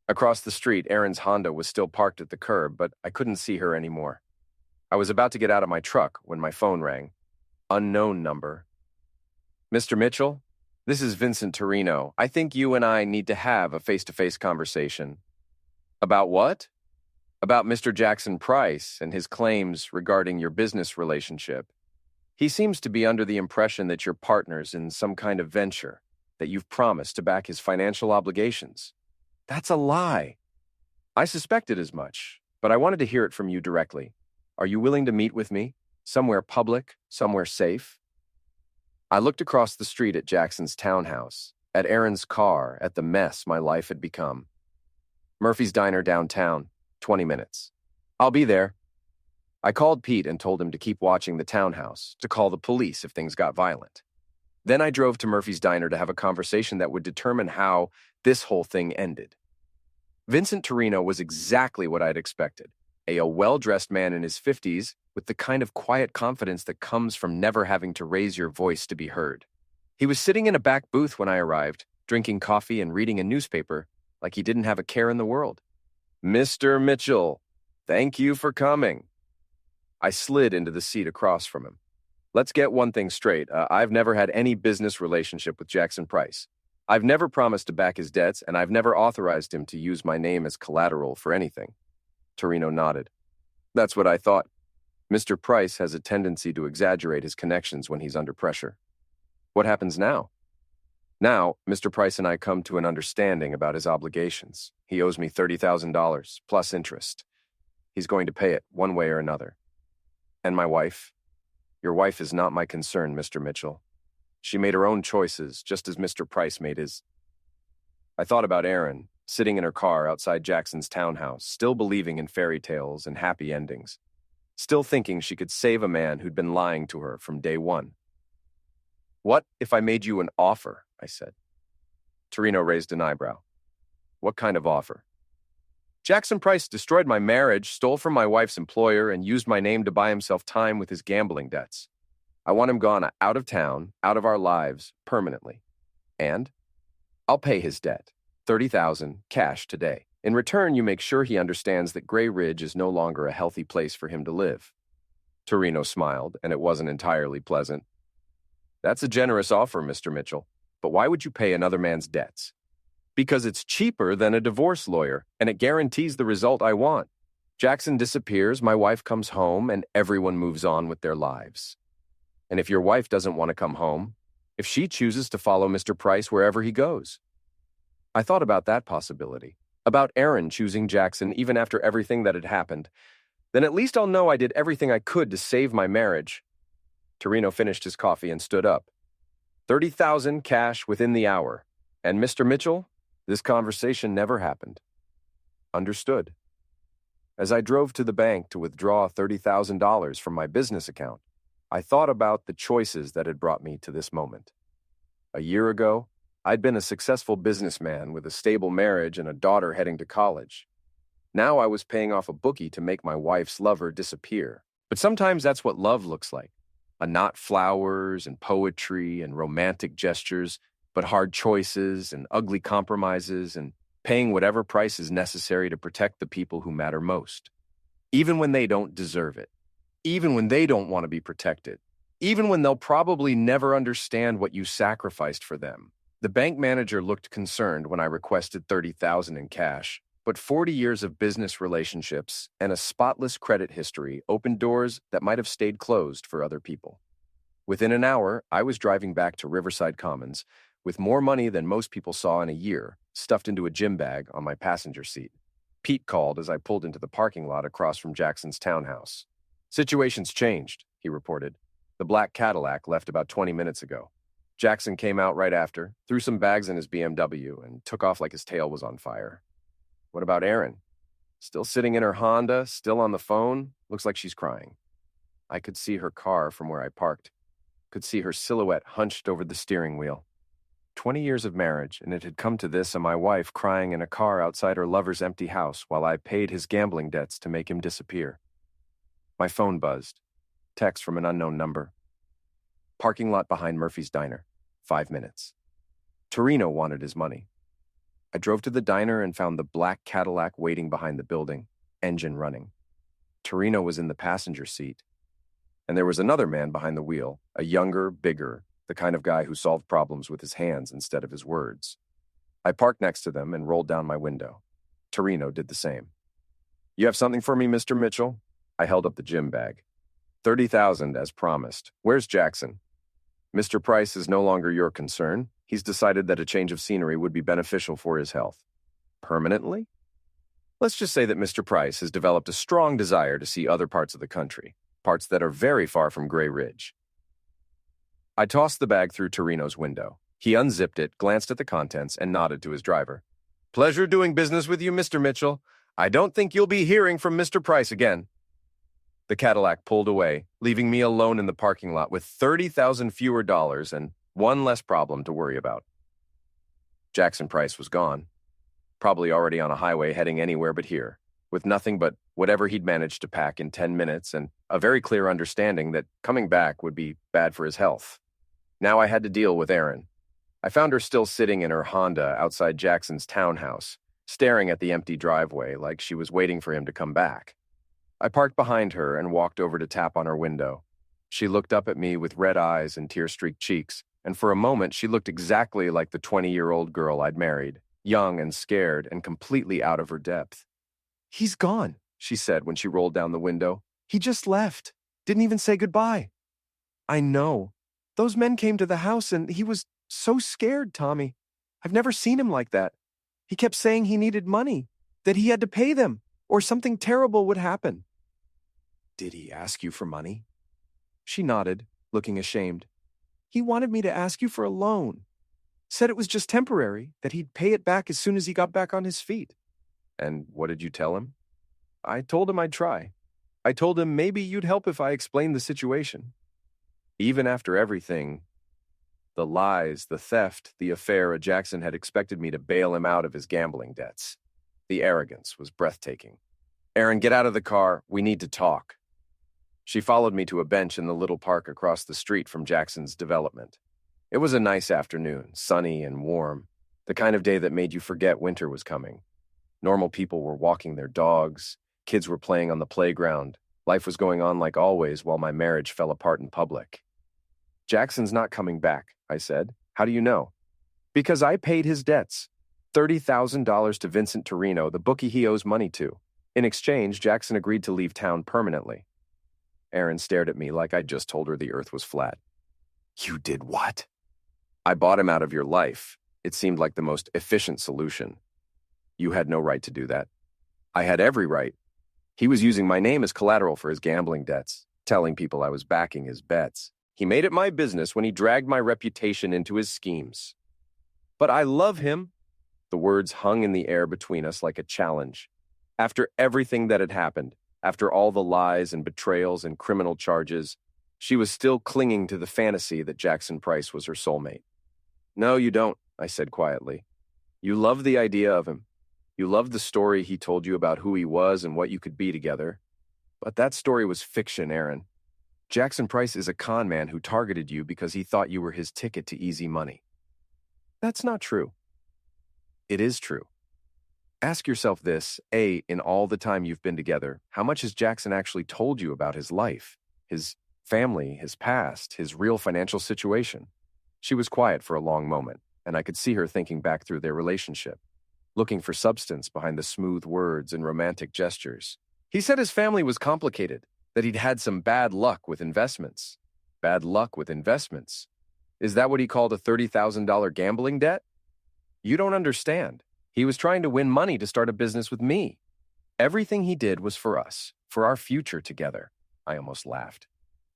Across the street, Erin's Honda was still parked at the curb, but I couldn't see her anymore. I was about to get out of my truck when my phone rang. Unknown number. "Mr. Mitchell? This is Vincent Torino. I think you and I need to have a face-to-face conversation." "About what?" "About Mr. Jackson Price and his claims regarding your business relationship. He seems to be under the impression that you're partners in some kind of venture, that you've promised to back his financial obligations. That's a lie." "I suspected as much, but I wanted to hear it from you directly. Are you willing to meet with me? Somewhere public, somewhere safe?" I looked across the street at Jackson's townhouse, at Erin's car, at the mess my life had become. "Murphy's Diner downtown, 20 minutes. I'll be there." I called Pete and told him to keep watching the townhouse, to call the police if things got violent. Then I drove to Murphy's Diner to have a conversation that would determine how this whole thing ended. Vincent Torino was exactly what I'd expected. A well-dressed man in his 50s with the kind of quiet confidence that comes from never having to raise your voice to be heard. He was sitting in a back booth when I arrived, drinking coffee and reading a newspaper, like he didn't have a care in the world. "Mr. Mitchell, thank you for coming." I slid into the seat across from him. "Let's get one thing straight. I've never had any business relationship with Jackson Price. I've never promised to back his debts, and I've never authorized him to use my name as collateral for anything." Torino nodded. "That's what I thought. Mr. Price has a tendency to exaggerate his connections when he's under pressure. What happens now?" "Now, Mr. Price and I come to an understanding about his obligations. He owes me $30,000, plus interest. He's going to pay it one way or another. And my wife? Your wife is not my concern, Mr. Mitchell. She made her own choices, just as Mr. Price made his. I thought about Erin, sitting in her car outside Jackson's townhouse, still believing in fairy tales and happy endings, still thinking she could save a man who'd been lying to her from day one. What if I made you an offer? I said. Torino raised an eyebrow. What kind of offer? Jackson Price destroyed my marriage, stole from my wife's employer, and used my name to buy himself time with his gambling debts. I want him gone out of town, out of our lives, permanently. And I'll pay his debt, $30,000 cash today. In return, you make sure he understands that Gray Ridge is no longer a healthy place for him to live. Torino smiled, and it wasn't entirely pleasant. That's a generous offer, Mr. Mitchell, but why would you pay another man's debts? Because it's cheaper than a divorce lawyer, and it guarantees the result I want. Jackson disappears, my wife comes home, and everyone moves on with their lives. And if your wife doesn't want to come home, if she chooses to follow Mr. Price wherever he goes. I thought about that possibility, about Erin choosing Jackson even after everything that had happened. Then at least I'll know I did everything I could to save my marriage. Torino finished his coffee and stood up. $30,000 cash within the hour. And Mr. Mitchell, this conversation never happened. Understood. As I drove to the bank to withdraw $30,000 from my business account, I thought about the choices that had brought me to this moment. A year ago, I'd been a successful businessman with a stable marriage and a daughter heading to college. Now I was paying off a bookie to make my wife's lover disappear. But sometimes that's what love looks like. Not flowers and poetry and romantic gestures, but hard choices and ugly compromises and paying whatever price is necessary to protect the people who matter most. Even when they don't deserve it. Even when they don't want to be protected. Even when they'll probably never understand what you sacrificed for them. The bank manager looked concerned when I requested $30,000 in cash, but 40 years of business relationships and a spotless credit history opened doors that might have stayed closed for other people. Within an hour, I was driving back to Riverside Commons with more money than most people saw in a year, stuffed into a gym bag on my passenger seat. Pete called as I pulled into the parking lot across from Jackson's townhouse. Situation's changed, he reported. The black Cadillac left about 20 minutes ago. Jackson came out right after, threw some bags in his BMW, and took off like his tail was on fire. What about Erin? Still sitting in her Honda, still on the phone? Looks like she's crying. I could see her car from where I parked. Could see her silhouette hunched over the steering wheel. 20 years of marriage, and it had come to this, and my wife crying in a car outside her lover's empty house while I paid his gambling debts to make him disappear. My phone buzzed. Text from an unknown number. Parking lot behind Murphy's Diner. 5 minutes. Torino wanted his money. I drove to the diner and found the black Cadillac waiting behind the building, engine running. Torino was in the passenger seat. And there was another man behind the wheel, a younger, bigger, the kind of guy who solved problems with his hands instead of his words. I parked next to them and rolled down my window. Torino did the same. You have something for me, Mr. Mitchell? I held up the gym bag. $30,000 as promised. Where's Jackson? Mr. Price is no longer your concern. He's decided that a change of scenery would be beneficial for his health. Permanently? Let's just say that Mr. Price has developed a strong desire to see other parts of the country, parts that are very far from Gray Ridge. I tossed the bag through Torino's window. He unzipped it, glanced at the contents, and nodded to his driver. Pleasure doing business with you, Mr. Mitchell. I don't think you'll be hearing from Mr. Price again. The Cadillac pulled away, leaving me alone in the parking lot with $30,000 fewer dollars and one less problem to worry about. Jackson Price was gone, probably already on a highway heading anywhere but here, with nothing but whatever he'd managed to pack in 10 minutes and a very clear understanding that coming back would be bad for his health. Now I had to deal with Erin. I found her still sitting in her Honda outside Jackson's townhouse, staring at the empty driveway like she was waiting for him to come back. I parked behind her and walked over to tap on her window. She looked up at me with red eyes and tear-streaked cheeks, and for a moment she looked exactly like the 20-year-old girl I'd married, young and scared and completely out of her depth. He's gone, she said when she rolled down the window. He just left. Didn't even say goodbye. I know. Those men came to the house and he was so scared, Tommy. I've never seen him like that. He kept saying he needed money, that he had to pay them. or something terrible would happen. Did he ask you for money? She nodded, looking ashamed. He wanted me to ask you for a loan. Said it was just temporary, that he'd pay it back as soon as he got back on his feet. And what did you tell him? I told him I'd try. I told him maybe you'd help if I explained the situation. Even after everything, the lies, the theft, the affair, Jackson had expected me to bail him out of his gambling debts. The arrogance was breathtaking. Aaron, get out of the car. We need to talk. She followed me to a bench in the little park across the street from Jackson's development. It was a nice afternoon, sunny and warm, the kind of day that made you forget winter was coming. Normal people were walking their dogs, kids were playing on the playground, life was going on like always while my marriage fell apart in public. Jackson's not coming back, I said. How do you know? Because I paid his debts. $30,000 to Vincent Torino, the bookie he owes money to. In exchange, Jackson agreed to leave town permanently. Aaron stared at me like I'd just told her the earth was flat. You did what? I bought him out of your life. It seemed like the most efficient solution. You had no right to do that. I had every right. He was using my name as collateral for his gambling debts, telling people I was backing his bets. He made it my business when he dragged my reputation into his schemes. But I love him. The words hung in the air between us like a challenge. After everything that had happened, after all the lies and betrayals and criminal charges, she was still clinging to the fantasy that Jackson Price was her soulmate. No, you don't, I said quietly. You love the idea of him. You love the story he told you about who he was and what you could be together. But that story was fiction, Aaron. Jackson Price is a con man who targeted you because he thought you were his ticket to easy money. That's not true. It is true. Ask yourself this, in all the time you've been together, how much has Jackson actually told you about his life, his family, his past, his real financial situation? She was quiet for a long moment, and I could see her thinking back through their relationship, looking for substance behind the smooth words and romantic gestures. He said his family was complicated, that he'd had some bad luck with investments. Bad luck with investments? Is that what he called a $30,000 gambling debt? You don't understand. He was trying to win money to start a business with me. Everything he did was for us, for our future together. I almost laughed.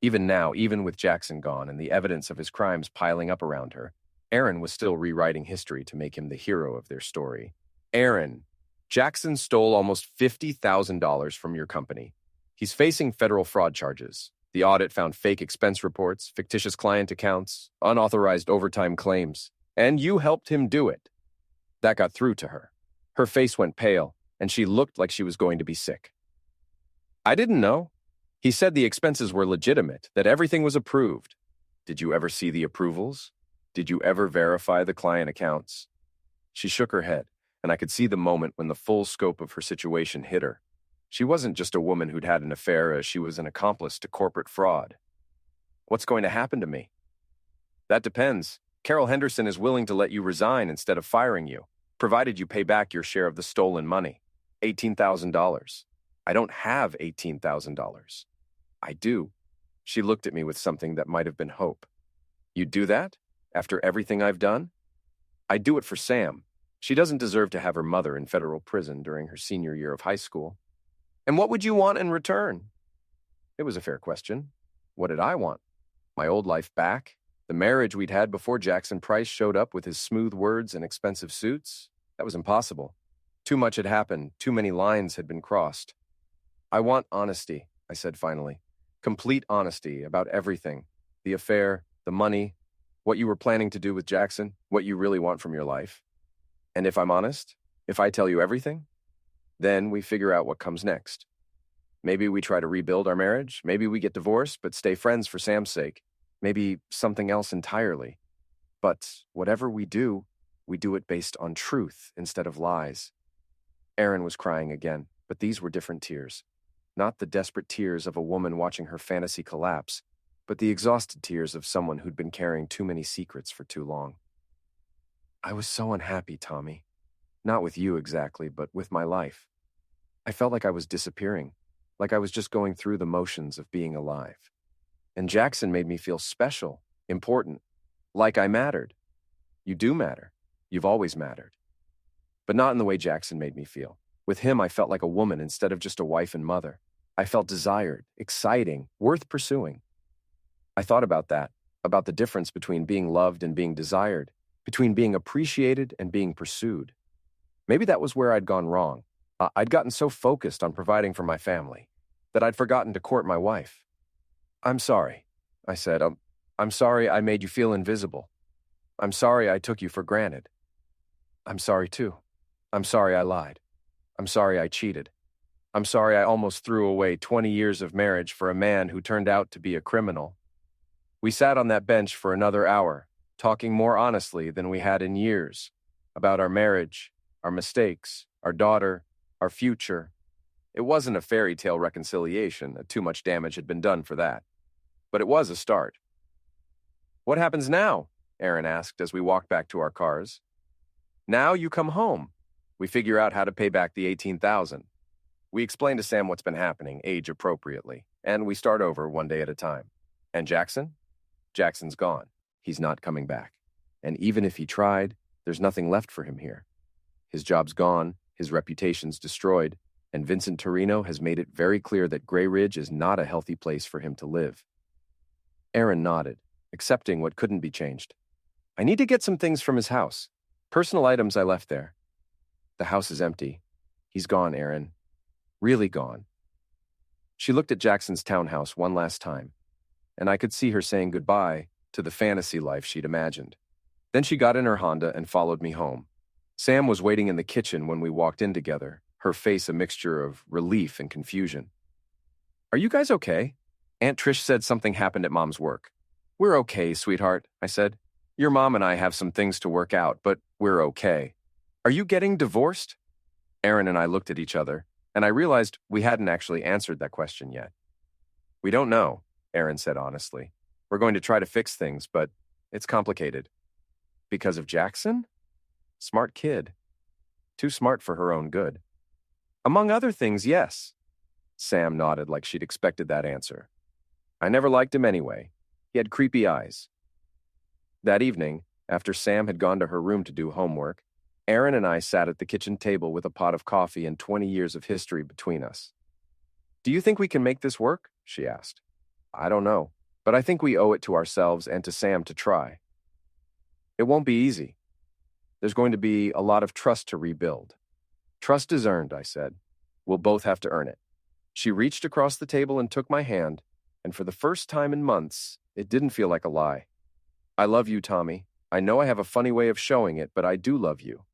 Even now, even with Jackson gone and the evidence of his crimes piling up around her, Aaron was still rewriting history to make him the hero of their story. Aaron, Jackson stole almost $50,000 from your company. He's facing federal fraud charges. The audit found fake expense reports, fictitious client accounts, unauthorized overtime claims, and you helped him do it. That got through to her. Her face went pale, and she looked like she was going to be sick. I didn't know. He said the expenses were legitimate, that everything was approved. Did you ever see the approvals? Did you ever verify the client accounts? She shook her head, and I could see the moment when the full scope of her situation hit her. She wasn't just a woman who'd had an affair, she was an accomplice to corporate fraud. What's going to happen to me? That depends. Carol Henderson is willing to let you resign instead of firing you, provided you pay back your share of the stolen money, $18,000. I don't have $18,000. I do. She looked at me with something that might have been hope. You'd do that? After everything I've done? I'd do it for Sam. She doesn't deserve to have her mother in federal prison during her senior year of high school. And what would you want in return? It was a fair question. What did I want? My old life back? The marriage we'd had before Jackson Price showed up with his smooth words and expensive suits? That was impossible. Too much had happened. Too many lines had been crossed. I want honesty, I said finally. Complete honesty about everything. The affair, the money, what you were planning to do with Jackson, what you really want from your life. And if I'm honest, if I tell you everything, then we figure out what comes next. Maybe we try to rebuild our marriage. Maybe we get divorced but stay friends for Sam's sake. Maybe something else entirely. But whatever we do it based on truth instead of lies. Aaron was crying again, but these were different tears. Not the desperate tears of a woman watching her fantasy collapse, but the exhausted tears of someone who'd been carrying too many secrets for too long. I was so unhappy, Tommy. Not with you exactly, but with my life. I felt like I was disappearing, like I was just going through the motions of being alive. And Jackson made me feel special, important, like I mattered. You do matter. You've always mattered. But not in the way Jackson made me feel. With him, I felt like a woman instead of just a wife and mother. I felt desired, exciting, worth pursuing. I thought about that, about the difference between being loved and being desired, between being appreciated and being pursued. Maybe that was where I'd gone wrong. I'd gotten so focused on providing for my family that I'd forgotten to court my wife. "I'm sorry," I said. I'm sorry I made you feel invisible. I'm sorry I took you for granted. I'm sorry too. I'm sorry I lied. I'm sorry I cheated. I'm sorry I almost threw away 20 years of marriage for a man who turned out to be a criminal." We sat on that bench for another hour, talking more honestly than we had in years, about our marriage, our mistakes, our daughter, our future. It wasn't a fairy tale reconciliation, too much damage had been done for that. But it was a start. "What happens now?" Aaron asked as we walked back to our cars. "Now you come home. We figure out how to pay back the $18,000. We explain to Sam what's been happening, age appropriately, and we start over one day at a time. And Jackson? Jackson's gone. He's not coming back. And even if he tried, there's nothing left for him here. His job's gone, his reputation's destroyed, and Vincent Torino has made it very clear that Gray Ridge is not a healthy place for him to live." Aaron nodded, accepting what couldn't be changed. "I need to get some things from his house. Personal items I left there. The house is empty. He's gone, Aaron. Really gone." She looked at Jackson's townhouse one last time, and I could see her saying goodbye to the fantasy life she'd imagined. Then she got in her Honda and followed me home. Sam was waiting in the kitchen when we walked in together, her face a mixture of relief and confusion. "Are you guys okay? Aunt Trish said something happened at Mom's work." "We're okay, sweetheart," I said. "Your mom and I have some things to work out, but we're okay. Are you getting divorced?" Aaron and I looked at each other, and I realized we hadn't actually answered that question yet. "We don't know," Aaron said honestly. "We're going to try to fix things, but it's complicated." "Because of Jackson?" Smart kid. Too smart for her own good. "Among other things, yes." Sam nodded like she'd expected that answer. "I never liked him anyway. He had creepy eyes." That evening, after Sam had gone to her room to do homework, Aaron and I sat at the kitchen table with a pot of coffee and 20 years of history between us. "Do you think we can make this work?" she asked. "I don't know, but I think we owe it to ourselves and to Sam to try. It won't be easy. There's going to be a lot of trust to rebuild." "Trust is earned," I said. "We'll both have to earn it." She reached across the table and took my hand, and for the first time in months, it didn't feel like a lie. "I love you, Tommy. I know I have a funny way of showing it, but I do love you."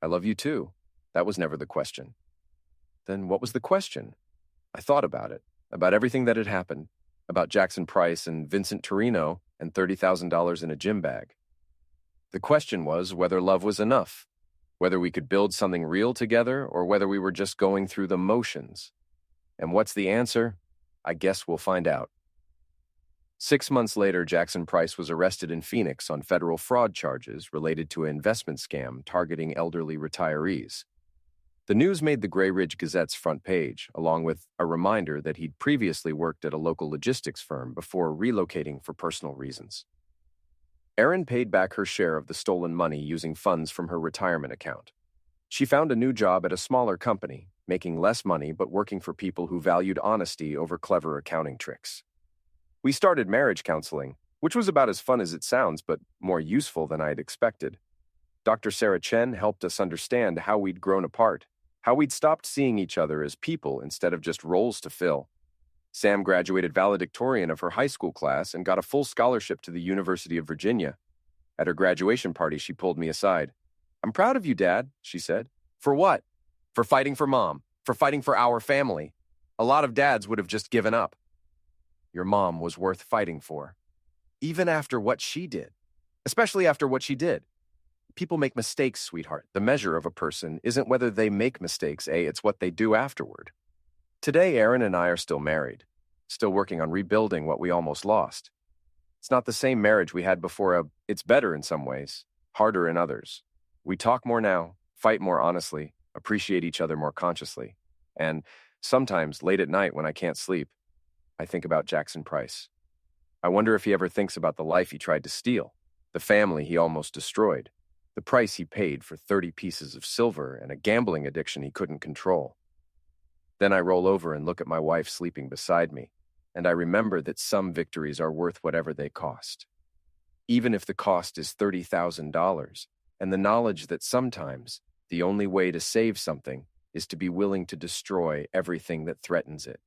"I love you too." That was never the question. Then what was the question? I thought about it, about everything that had happened, about Jackson Price and Vincent Torino and $30,000 in a gym bag. The question was whether love was enough, whether we could build something real together or whether we were just going through the motions. And what's the answer? I guess we'll find out. 6 months later, Jackson Price was arrested in Phoenix on federal fraud charges related to an investment scam targeting elderly retirees. The news made the Gray Ridge Gazette's front page, along with a reminder that he'd previously worked at a local logistics firm before relocating for personal reasons. Erin paid back her share of the stolen money using funds from her retirement account. She found a new job at a smaller company, making less money but working for people who valued honesty over clever accounting tricks. We started marriage counseling, which was about as fun as it sounds, but more useful than I had expected. Dr. Sarah Chen helped us understand how we'd grown apart, how we'd stopped seeing each other as people instead of just roles to fill. Sam graduated valedictorian of her high school class and got a full scholarship to the University of Virginia. At her graduation party, she pulled me aside. "I'm proud of you, Dad," she said. "For what?" "For fighting for Mom, for fighting for our family. A lot of dads would have just given up." "Your mom was worth fighting for. Even after what she did. Especially after what she did. People make mistakes, sweetheart. The measure of a person isn't whether they make mistakes, it's what they do afterward." Today, Aaron and I are still married, still working on rebuilding what we almost lost. It's not the same marriage we had before. It's better in some ways, harder in others. We talk more now, fight more honestly, appreciate each other more consciously. And sometimes, late at night when I can't sleep, I think about Jackson Price. I wonder if he ever thinks about the life he tried to steal, the family he almost destroyed. the price he paid for 30 pieces of silver and a gambling addiction he couldn't control. Then I roll over and look at my wife sleeping beside me, and I remember that some victories are worth whatever they cost. Even if the cost is $30,000, and the knowledge that sometimes the only way to save something is to be willing to destroy everything that threatens it.